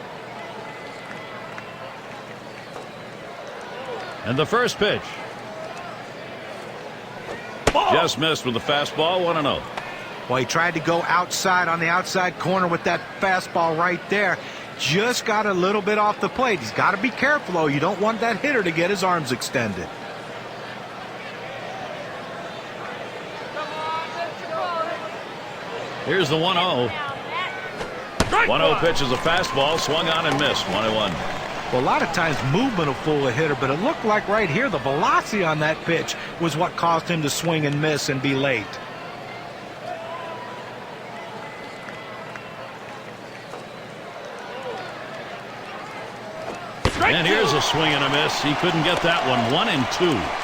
And the first pitch. Just missed with the fastball, 1-0.
Well, he tried to go outside on the outside corner with that fastball right there. Just got a little bit off the plate. He's got to be careful, though. You don't want that hitter to get his arms extended.
Here's the 1-0. 1-0 pitch is a fastball, swung on and missed, 1-1.
Well, a lot of times movement will fool a hitter, but it looked like right here the velocity on that pitch was what caused him to swing and miss and be late.
And here's a swing and a miss. He couldn't get that one. 1-2.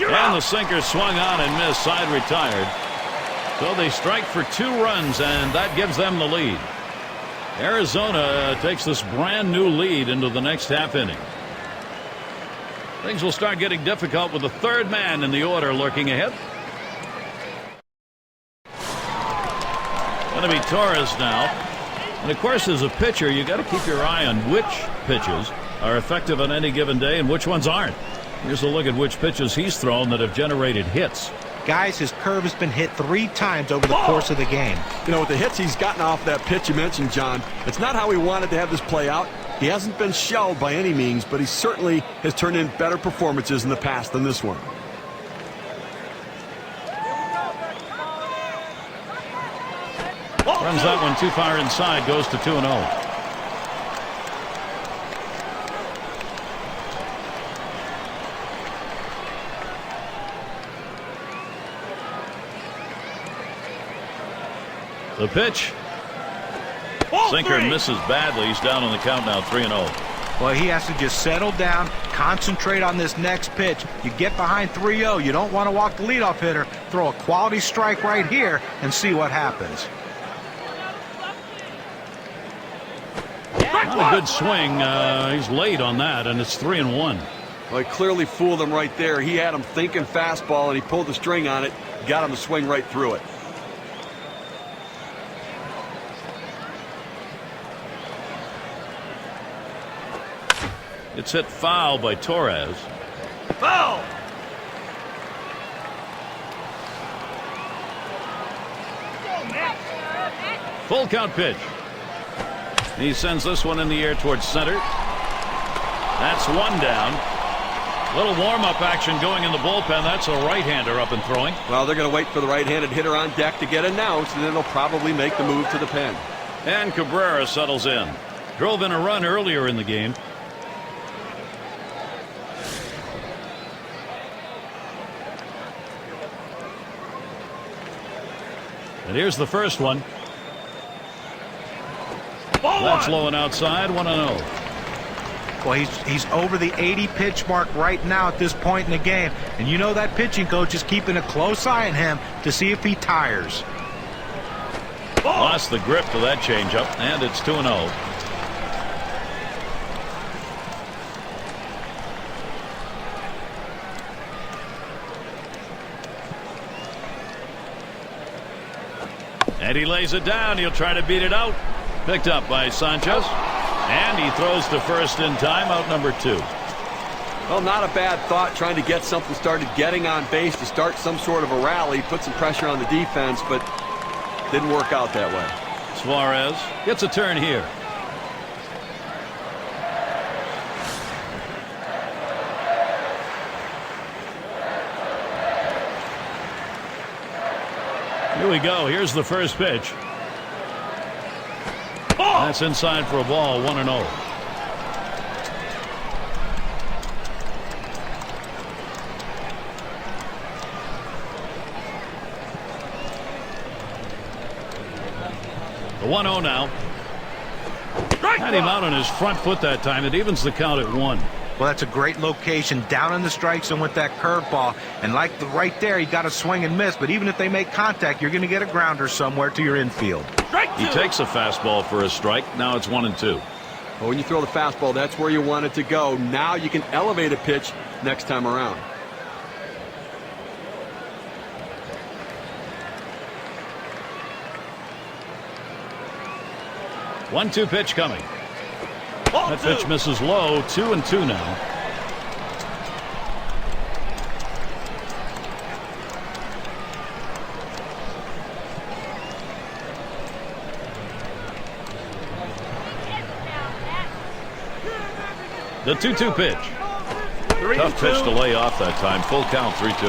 And the sinker swung on and missed. Side retired. So they strike for 2 runs, and that gives them the lead. Arizona takes this brand new lead into the next half inning. Things will start getting difficult with the third man in the order lurking ahead. Going to be Torres now. And of course, as a pitcher, you got to keep your eye on which pitches are effective on any given day and which ones aren't. Here's a look at which pitches he's thrown that have generated hits.
Guys, his curve has been hit 3 times over the course of the game.
You know, with the hits he's gotten off that pitch you mentioned, John, it's not how he wanted to have this play out. He hasn't been shelled by any means, but he certainly has turned in better performances in the past than this one.
Runs that one too far inside, goes to 2-0. The pitch. Sinker misses badly. He's down on the count now, 3-0.
Well, he has to just settle down, concentrate on this next pitch. You get behind 3-0, you don't want to walk the leadoff hitter. Throw a quality strike right here and see what happens.
Not a good swing. He's late on that, and it's 3-1.
Well, he clearly fooled him right there. He had him thinking fastball, and he pulled the string on it, got him to swing right through it.
It's hit foul by Torres.
Foul!
Full count pitch. He sends this one in the air towards center. That's 1 down. Little warm-up action going in the bullpen. That's a right-hander up and throwing.
Well, they're going to wait for the right-handed hitter on deck to get announced, and then they'll probably make the move to the pen.
And Cabrera settles in. Drove in a run earlier in the game. And here's the first one. That's low and outside, 1-0.
Well, he's over the 80 pitch mark right now at this point in the game. And you know that pitching coach is keeping a close eye on him to see if he tires.
Lost the grip to that changeup, and it's 2-0. And he lays it down. He'll try to beat it out. Picked up by Sanchez. And he throws to first in time, out number 2.
Well, not a bad thought, trying to get something started, getting on base to start some sort of a rally, put some pressure on the defense, but didn't work out that way.
Suarez gets a turn here. Here we go. Here's the first pitch. That's inside for a ball, 1-0. The 1-0 now. Had him out on his front foot that time. It evens the count at 1.
Well, that's a great location down in the strike zone with that curveball. And like right there, he got a swing and miss. But even if they make contact, you're going to get a grounder somewhere to your infield.
He takes a fastball for a strike. Now it's 1-2.
Well, when you throw the fastball, that's where you want it to go. Now you can elevate a pitch next time around.
One-two pitch coming. That pitch misses low. 2-2 now. The 2-2 pitch. Tough pitch to lay off that time. Full count, 3-2.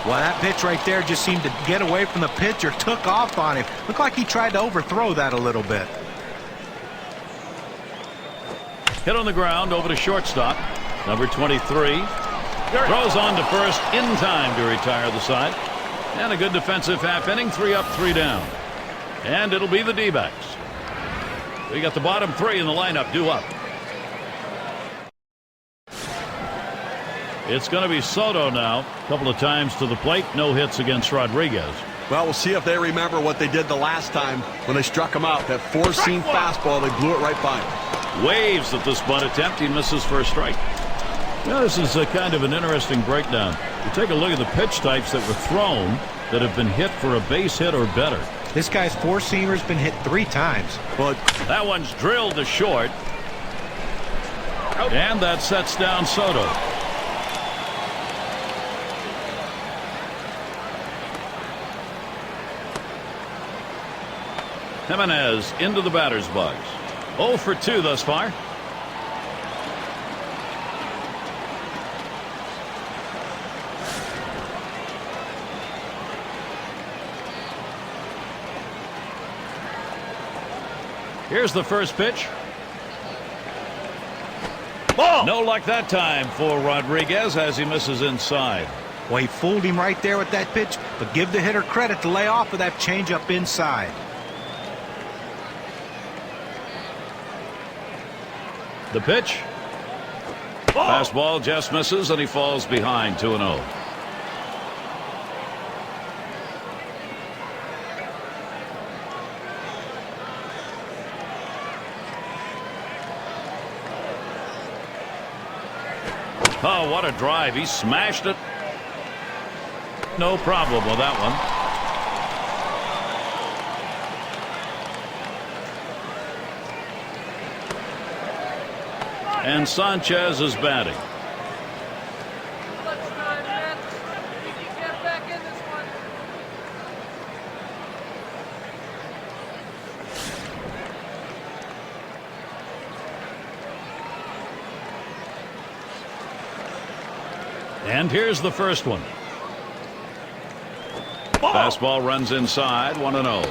Well, that pitch right there just seemed to get away from the pitcher, took off on him. Looked like he tried to overthrow that a little bit.
Hit on the ground over to shortstop. Number 23 throws on to first in time to retire the side. And a good defensive half inning. 3 up, 3 down. And it'll be the D-backs. We got the bottom 3 in the lineup due up. It's going to be Soto now. A couple of times to the plate. No hits against Rodriguez.
Well, we'll see if they remember what they did the last time when they struck him out. That four-seam fastball, they blew it right by him.
Waves at this bunt attempt. He misses for a strike. Well, this is a kind of an interesting breakdown. You take a look at the pitch types that were thrown that have been hit for a base hit or better.
This guy's four-seamer's been hit 3 times.
But
that one's drilled to short. And that sets down Soto. Jimenez into the batter's box. 0 for 2 thus far. Here's the first pitch. Ball. No luck that time for Rodriguez as he misses inside.
Well, he fooled him right there with that pitch, but give the hitter credit to lay off of that changeup inside.
The pitch. Fastball just misses and he falls behind 2-0. Oh, what a drive. He smashed it. No problem with that one. And Sanchez is batting. And here's the first one. Fastball runs inside, 1-0.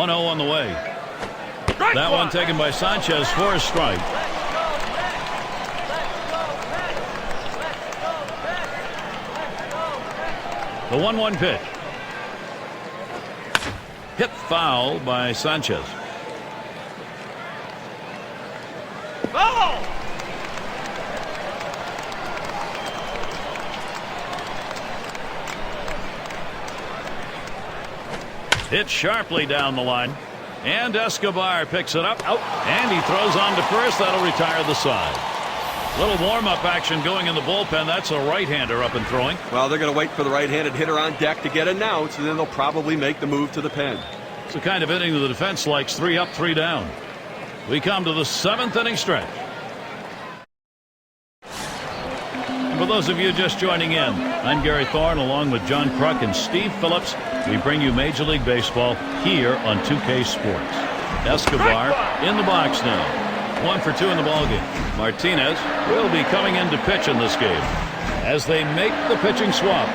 On the way. That one taken by Sanchez for a strike. The 1-1 pitch. Hit foul by Sanchez. Hit sharply down the line. And Escobar picks it up. And he throws on to first. That'll retire the side. Little warm-up action going in the bullpen. That's a right-hander up and throwing.
Well, they're going to wait for the right-handed hitter on deck to get announced, and then they'll probably make the move to the pen.
It's the kind of inning that the defense likes. 3 up, 3 down. We come to the 7th inning stretch. For those of you just joining in, I'm Gary Thorne along with John Kruk and Steve Phillips. We bring you Major League Baseball here on 2K Sports. Escobar in the box now. 1 for 2 in the ballgame. Martinez will be coming in to pitch in this game as they make the pitching swap.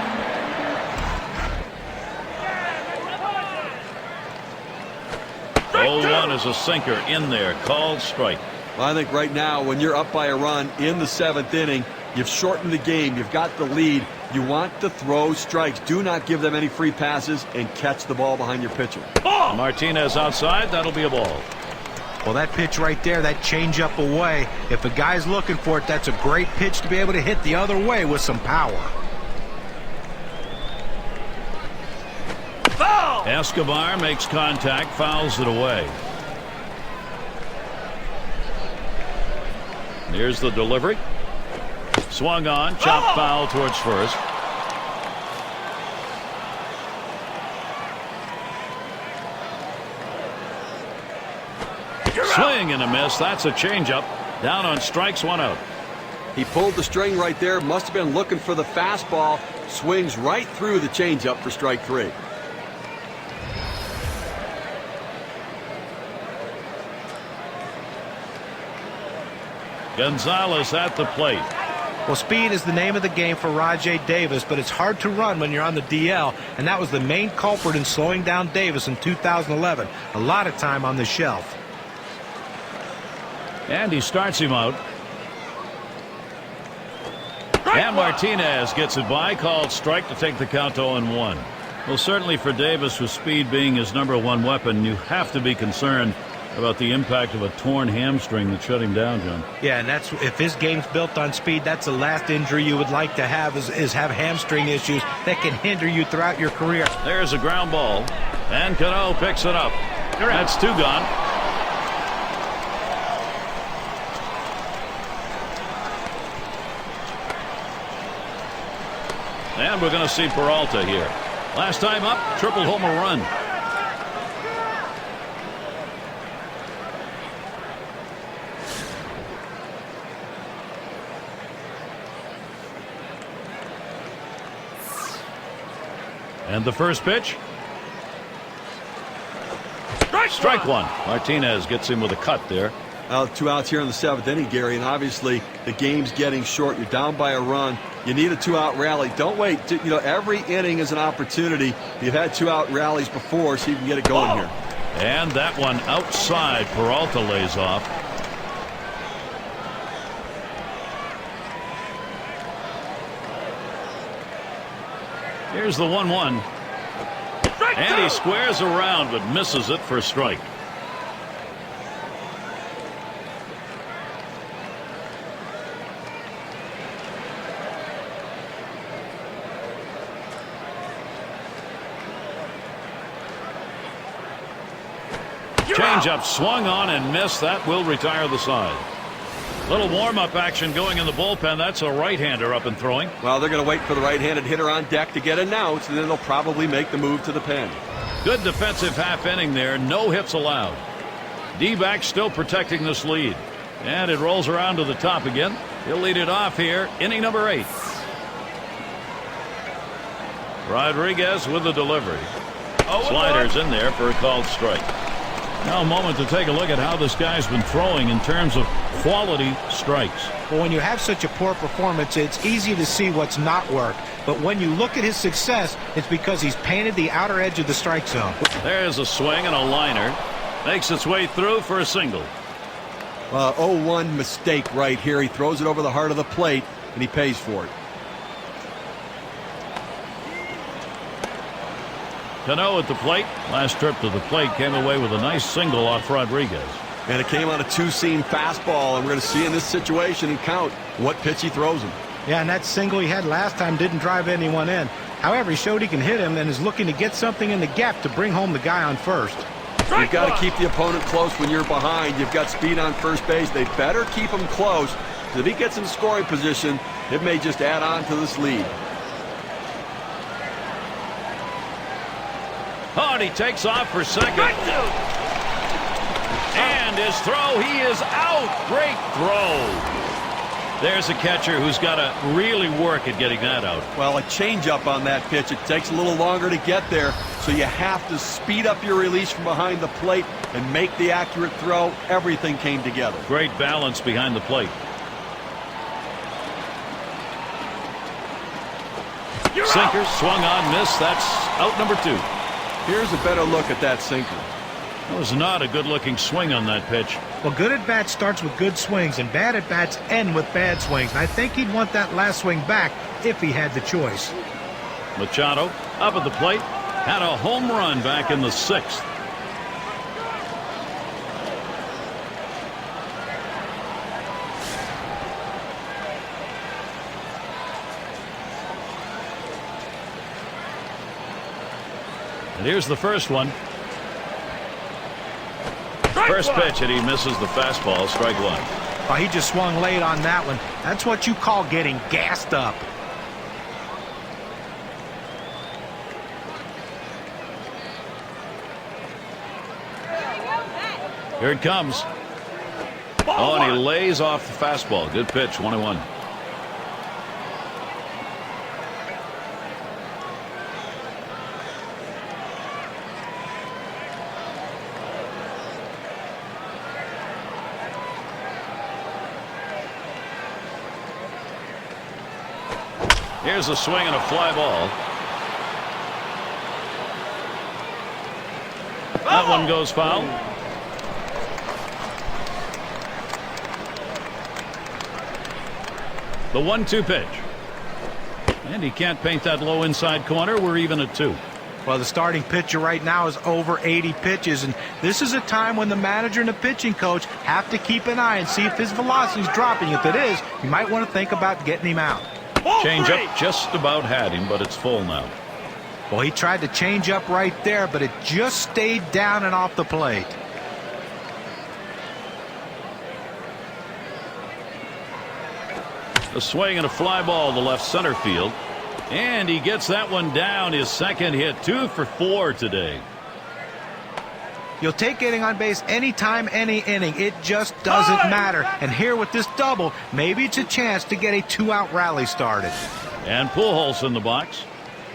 Oh, 1 is a sinker in there, called strike.
Well, I think right now when you're up by a run in the 7th inning, you've shortened the game, you've got the lead, you want to throw strikes. Do not give them any free passes and catch the ball behind your pitcher.
Martinez outside, that'll be a ball.
Well, that pitch right there, that changeup away, if a guy's looking for it, that's a great pitch to be able to hit the other way with some power.
Foul!
Escobar makes contact, fouls it away. Here's the delivery. Swung on, chopped foul towards first. Swing and a miss. That's a changeup. Down on strikes, 1 out.
He pulled the string right there. Must have been looking for the fastball. Swings right through the changeup for strike 3.
Gonzalez at the plate.
Well, speed is the name of the game for Rajay Davis, but it's hard to run when you're on the DL, and that was the main culprit in slowing down Davis in 2011. A lot of time on the shelf.
And he starts him out. And Martinez gets it by, called strike to take the count to 0-1. Well, certainly for Davis, with speed being his #1 weapon, you have to be concerned about the impact of a torn hamstring that shut him down, John.
Yeah, and that's if his game's built on speed, that's the last injury you would like to have is have hamstring issues that can hinder you throughout your career.
There's a ground ball, and Cano picks it up. That's 2 gone. And we're going to see Peralta here. Last time up, triple homer run. And the first pitch. Strike 1. Martinez gets him with a cut there.
2 outs here in the 7th inning, Gary, and obviously the game's getting short. You're down by a run. You need a 2-out rally. Don't wait. Every inning is an opportunity. You've had 2-out rallies before, so you can get it going here.
And that one outside. Peralta lays off. Here's the 1-1. And he squares around but misses it for a strike. Changeup swung on and missed. That will retire the side. Little warm-up action going in the bullpen. That's a right-hander up and throwing.
Well, they're going to wait for the right-handed hitter on deck to get announced, and then they'll probably make the move to the pen.
Good defensive half inning there. No hits allowed. D-back still protecting this lead. And it rolls around to the top again. He'll lead it off here. Inning number 8. Rodriguez with the delivery. Sliders in there for a called strike. Now a moment to take a look at how this guy's been throwing in terms of quality strikes.
Well, when you have such a poor performance, it's easy to see what's not worked. But when you look at his success, it's because he's painted the outer edge of the strike zone.
There's a swing and a liner. Makes its way through for a single.
0-1 mistake right here. He throws it over the heart of the plate, and he pays for it.
Cano at the plate. Last trip to the plate came away with a nice single off Rodriguez.
And it came on a 2-seam fastball, and we're going to see in this situation and count what pitch he throws him.
Yeah, and that single he had last time didn't drive anyone in. However, he showed he can hit him and is looking to get something in the gap to bring home the guy on first.
You've got to keep the opponent close when you're behind. You've got speed on first base. They better keep him close. Because if he gets in scoring position, it may just add on to this lead.
Oh, and he takes off for second. And his throw, he is out. Great throw. There's a catcher who's got to really work at getting that out.
Well, a changeup on that pitch. It takes a little longer to get there, so you have to speed up your release from behind the plate and make the accurate throw. Everything came together.
Great balance behind the plate. Sinker swung on, missed. That's out number 2.
Here's a better look at that sinker.
That was not a good-looking swing on that pitch.
Well, good at-bat starts with good swings, and bad at-bats end with bad swings. And I think he'd want that last swing back if he had the choice.
Machado up at the plate. Had a home run back in the 6th. And here's the first one. First pitch, and he misses the fastball. Strike 1.
Oh, he just swung late on that one. That's what you call getting gassed up.
Here it comes. Oh, and he lays off the fastball. Good pitch, 1-1. Here's a swing and a fly ball. That one goes foul. The 1-2 pitch. And he can't paint that low inside corner. We're even at 2.
Well, the starting pitcher right now is over 80 pitches, and this is a time when the manager and the pitching coach have to keep an eye and see if his velocity is dropping. If it is, you might want to think about getting him out.
Change up just about had him, but it's full now.
Well, he tried to change up right there, but it just stayed down and off the plate.
A swing and a fly ball to left center field. And he gets that one down. His second hit. 2 for 4 today.
You'll take getting on base anytime, any inning. It just doesn't matter. And here with this double, maybe it's a chance to get a 2-out rally started.
And Pujols in the box.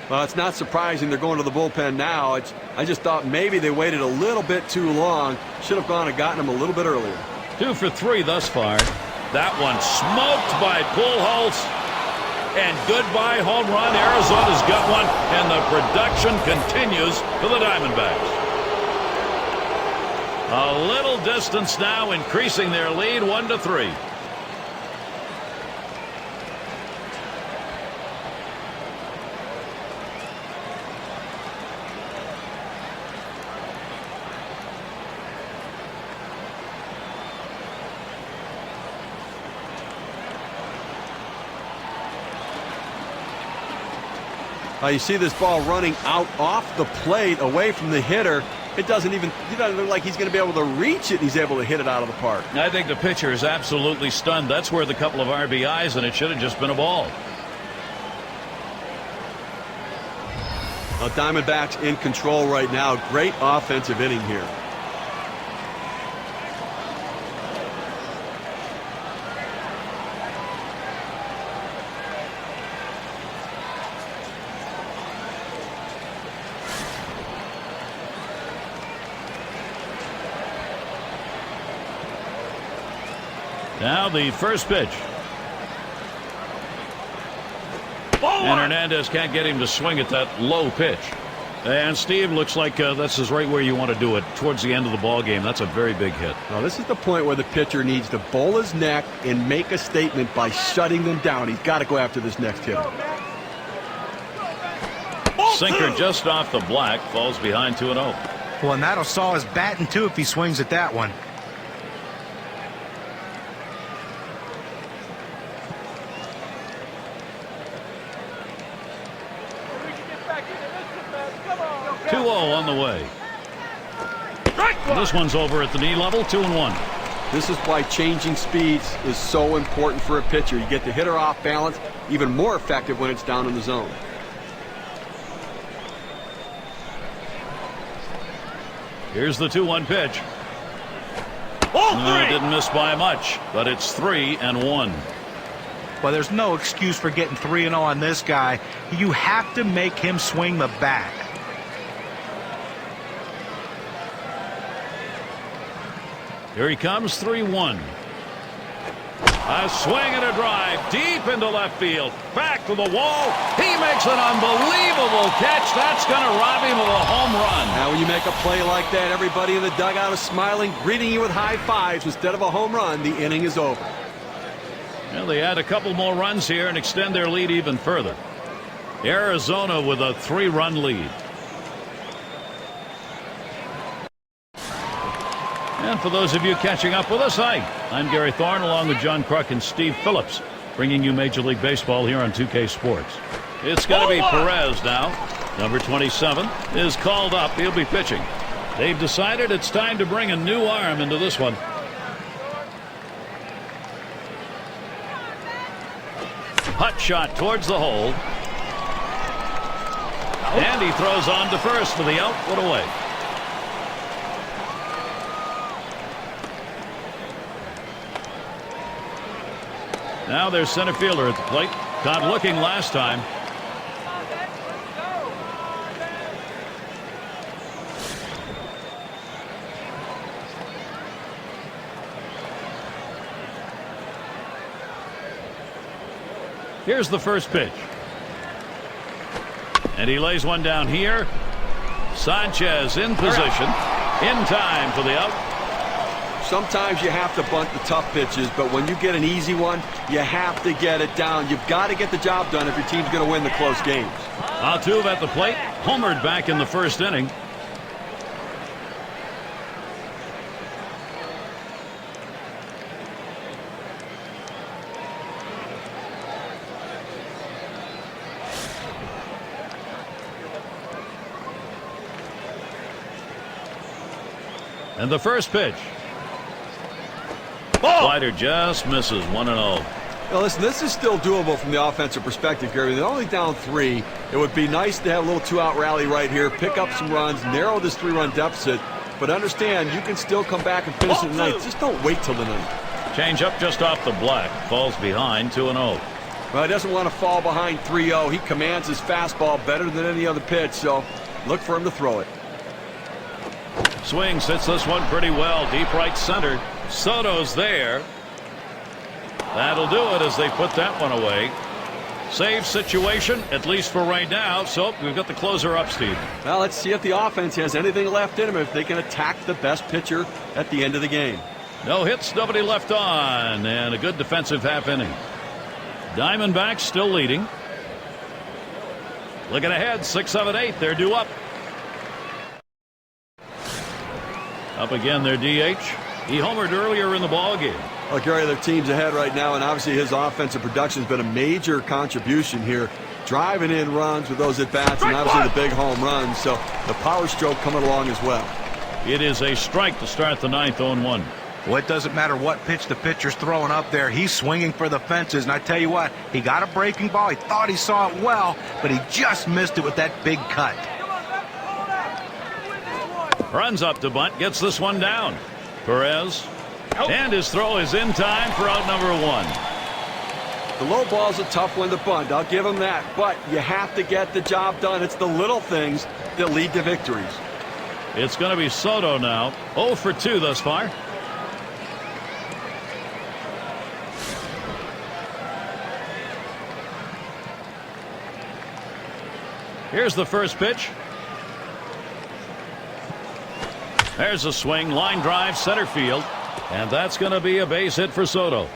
Well, it's not surprising they're going to the bullpen now. I just thought maybe they waited a little bit too long. Should have gone and gotten him a little bit earlier.
2 for 3 thus far. That one smoked by Pujols. And goodbye home run. Arizona's got one. And the production continues for the Diamondbacks. A little distance now, increasing their lead 1-3.
You see this ball running out off the plate away from the hitter. It doesn't look like he's going to be able to reach it, and he's able to hit it out of the park.
I think the pitcher is absolutely stunned. That's worth a couple of RBIs, and it should have just been a ball.
Diamondbacks in control right now. Great offensive inning here.
Now the first pitch. And Hernandez can't get him to swing at that low pitch. And Steve, looks like this is right where you want to do it, towards the end of the ball game. That's a very big hit.
Now this is the point where the pitcher needs to bowl his neck and make a statement by shutting them down. He's got to go after this next hitter.
Sinker just off the black, falls behind 2-0.
Well, and that'll saw his bat in two if he swings at that one.
On the way. This one's over at the knee level, 2-1.
This is why changing speeds is so important for a pitcher. You get the hitter off balance, even more effective when it's down in the zone.
Here's the 2-1 pitch. Didn't miss by much, but it's 3-1.
Well, there's no excuse for getting 3-0 on this guy. You have to make him swing the bat.
Here he comes, 3-1. A swing and a drive deep into left field. Back to the wall. He makes an unbelievable catch. That's going to rob him of a home run.
Now, when you make a play like that, everybody in the dugout is smiling, greeting you with high fives. Instead of a home run, the inning is over.
Well, they add a couple more runs here and extend their lead even further. Arizona with a 3-run lead. And for those of you catching up with us, hi, I'm Gary Thorne along with John Kruk and Steve Phillips, bringing you Major League Baseball here on 2K Sports. It's going to be Perez now. Number 27 is called up. He'll be pitching. They've decided it's time to bring a new arm into this one. Hut shot towards the hole. And he throws on to first for the out. What away. Now there's center fielder at the plate. Caught looking last time. Here's the first pitch. And he lays one down here. Sanchez in position. In time for the out.
Sometimes you have to bunt the tough pitches, but when you get an easy one, you have to get it down. You've got to get the job done if your team's going to win the close games.
Altuve at the plate. Homered back in the first inning. And the first pitch. Slider just misses. 1-0.
Now listen, this is still doable from the offensive perspective, Gary. They're only down 3. It would be nice to have a little 2-out rally right here, pick up some runs, narrow this 3-run deficit. But understand, you can still come back and finish in the ninth. Just don't wait till the ninth.
Change up just off the black. Falls behind 2-0.
Well, he doesn't want to fall behind 3-0. He commands his fastball better than any other pitch, so look for him to throw it.
Swings, hits this one pretty well. Deep right center. Soto's there. That'll do it as they put that one away. Save situation, at least for right now. So we've got the closer up, Steve.
Well, let's see if the offense has anything left in them, if they can attack the best pitcher at the end of the game.
No hits, nobody left on, and a good defensive half inning. Diamondbacks still leading. Looking ahead, 6, 7, 8. They're due up. Up again, their DH. He homered earlier in the ball game.
Well, Gary, their team's ahead right now, and obviously his offensive production has been a major contribution here, driving in runs with those at-bats and obviously the big home runs, so the power stroke coming along as well.
It is a strike to start the ninth, 0-1.
Well, it doesn't matter what pitch the pitcher's throwing up there. He's swinging for the fences, and I tell you what, he got a breaking ball. He thought he saw it well, but he just missed it with that big cut.
Runs up to bunt, gets this one down. Perez, and his throw is in time for out number 1.
The low ball's a tough one to bunt, I'll give him that, but you have to get the job done. It's the little things that lead to victories.
It's going to be Soto now. 0 for 2 thus far. Here's the first pitch. There's a swing, line drive, center field, and that's going to be a base hit for Soto.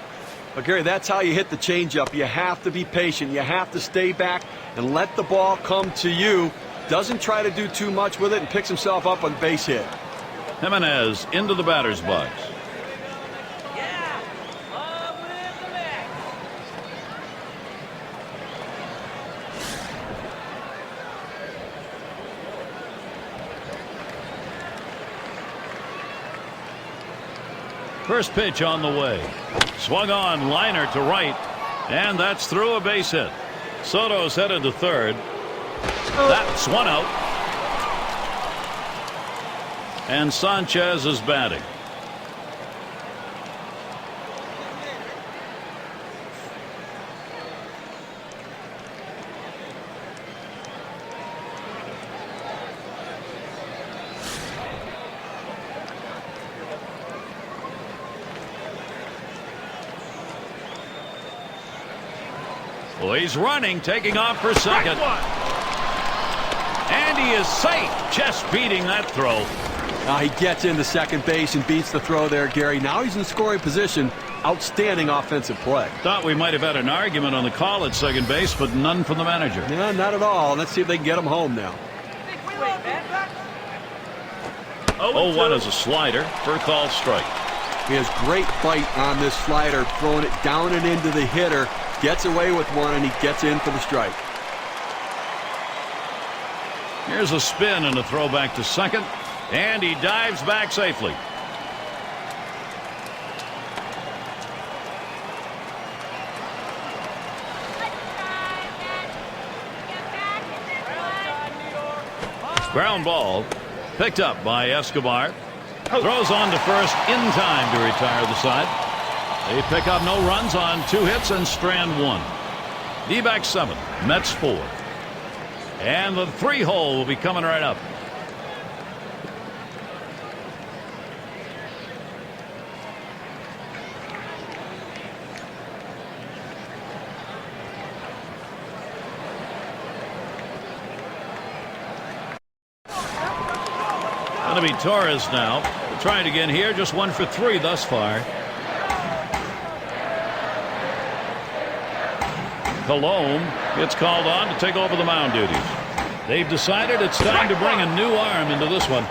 But Gary, that's how you hit the changeup. You have to be patient. You have to stay back and let the ball come to you. Doesn't try to do too much with it and picks himself up on base hit.
Jimenez into the batter's box. First pitch on the way. Swung on, liner to right, and that's through a base hit. Soto's headed to third. That's one out. And Sanchez is batting. Well, he's running, taking off for second. And he is safe, just beating that throw.
Now he gets into second base and beats the throw there, Gary. Now he's in scoring position. Outstanding offensive play.
Thought we might have had an argument on the call at second base, but none from the manager.
Yeah, not at all. Let's see if they can get him home now.
0-1 is a slider. Berthal strike.
He has great bite on this slider, throwing it down and into the hitter. Gets away with one, and he gets in for the strike.
Here's a spin and a throw back to second, and he dives back safely. Ground ball picked up by Escobar. Throws on to first in time to retire the side. They pick up no runs on 2 hits and strand 1. D-backs 7, Mets 4. And the 3-hole will be coming right up. Going to be Torres now. Trying again here, just 1 for 3 thus far. Colomb gets called on to take over the mound duties. They've decided it's time to bring a new arm into this one.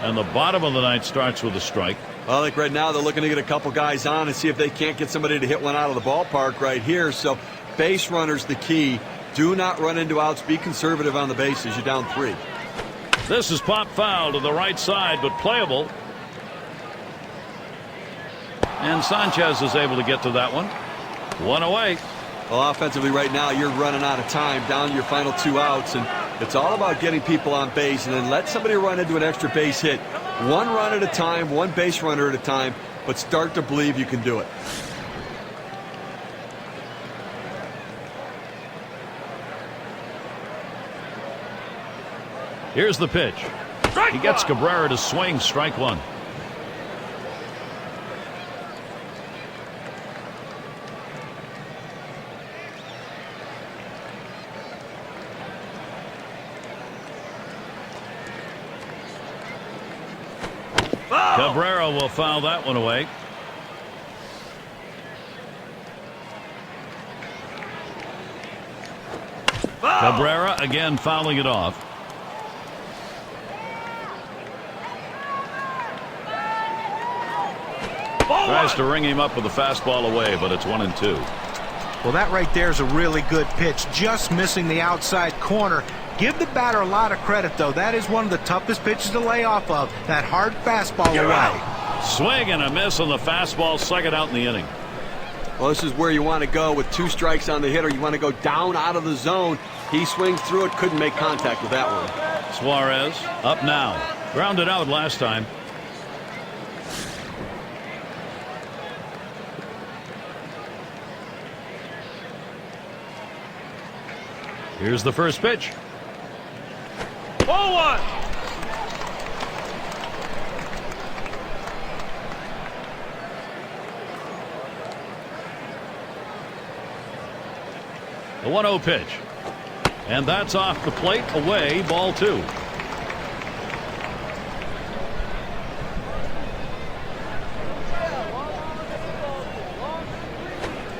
And the bottom of the ninth starts with a strike.
Well, I think right now they're looking to get a couple guys on and see if they can't get somebody to hit one out of the ballpark right here. So base runner's the key. Do not run into outs. Be conservative on the bases. You're down 3.
This is pop foul to the right side, but playable. And Sanchez is able to get to that one. 1 away.
Well, offensively right now, you're running out of time, down to your final 2 outs, and it's all about getting people on base and then let somebody run into an extra base hit. 1 run at a time, 1 base runner at a time, but start to believe you can do it.
Here's the pitch. He gets Cabrera to swing, strike 1. Cabrera will foul that one away. Cabrera again fouling it off. Tries to ring him up with a fastball away, but it's 1-2.
Well, that right there is a really good pitch, just missing the outside corner. Give the batter a lot of credit, though. That is one of the toughest pitches to lay off of. That hard fastball away.
Swing and a miss on the fastball, second out in the inning.
Well, this is where you want to go with 2 strikes on the hitter. You want to go down out of the zone. He swings through it, couldn't make contact with that one.
Suarez up now. Grounded out last time. Here's the first pitch.
0-1.
The 1-0 pitch. And that's off the plate, away, ball 2.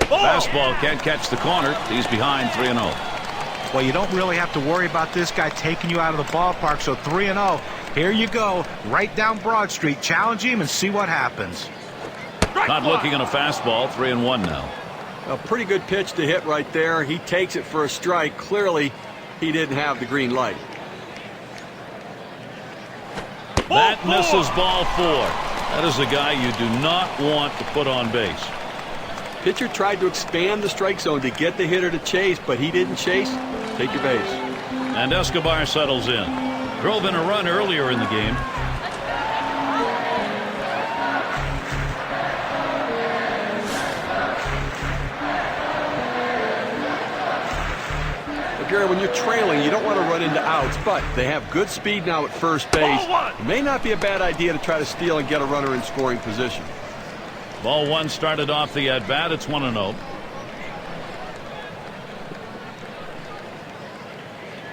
Fastball can't catch the corner. He's behind 3-0.
Well, you don't really have to worry about this guy taking you out of the ballpark, so 3-0. Here you go, right down Broad Street. Challenge him and see what happens.
Not looking at a fastball, 3-1 now.
A pretty good pitch to hit right there. He takes it for a strike. Clearly, he didn't have the green light.
That misses ball 4. That is a guy you do not want to put on base.
Pitcher tried to expand the strike zone to get the hitter to chase, but he didn't chase. Take your base.
And Escobar settles in. Drove in a run earlier in the game.
Gary, when you're trailing, you don't want to run into outs, but they have good speed now at first base. It may not be a bad idea to try to steal and get a runner in scoring position.
Ball one started off the at-bat. It's 1-0.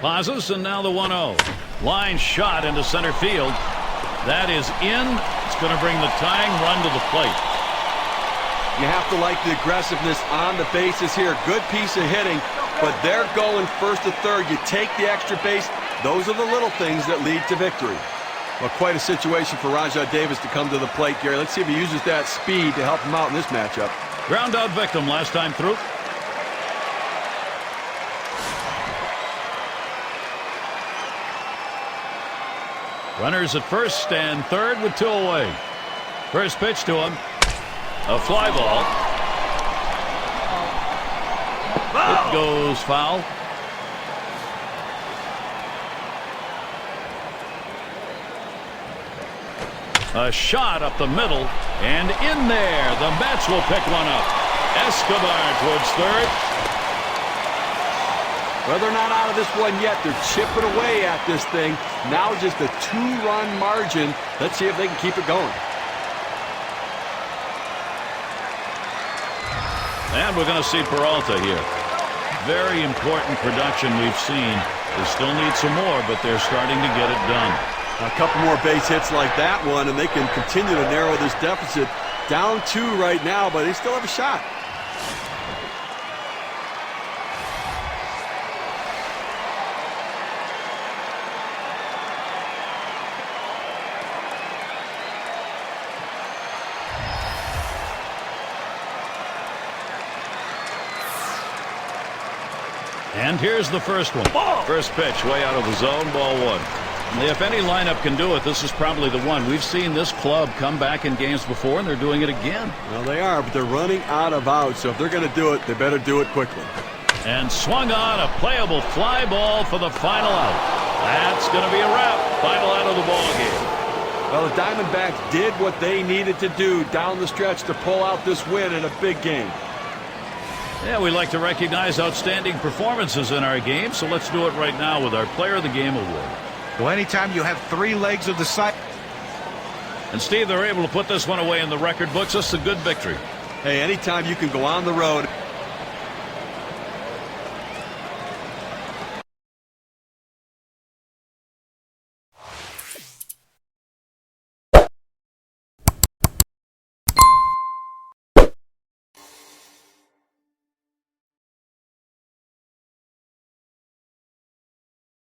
Pauses, and now the 1-0. Line shot into center field. That is in. It's going to bring the tying run to the plate.
You have to like the aggressiveness on the bases here. Good piece of hitting, but they're going first to third. You take the extra base. Those are the little things that lead to victory. Well, quite a situation for Rajai Davis to come to the plate, Gary. Let's see if he uses that speed to help him out in this matchup.
Ground out victim last time through. Runners at first and third with two away. First pitch to him. A fly ball. It goes foul. A shot up the middle and in there. The Mets will pick one up. Escobar towards third.
Well, they're not out of this one yet. They're chipping away at this thing. Now just a two-run margin. Let's see if they can keep it going.
And we're going to see Peralta here. Very important production we've seen. They still need some more, but they're starting to get it done.
A couple more base hits like that one, and they can continue to narrow this deficit. Down 2 right now, but they still have a shot.
And here's the first one. First pitch way out of the zone, ball one. If any lineup can do it, this is probably the one. We've seen this club come back in games before, and they're doing it again.
Well, they are, but they're running out of outs, so if they're going to do it, they better do it quickly.
And swung on a playable fly ball for the final out. That's going to be a wrap. Final out of the ball game.
Well, the Diamondbacks did what they needed to do down the stretch to pull out this win in a big game.
Yeah, we like to recognize outstanding performances in our game, so let's do it right now with our Player of the Game award.
Well, anytime you have 3 legs of the side.
And Steve, they're able to put this one away in the record books. This is a good victory.
Hey, anytime you can go on the road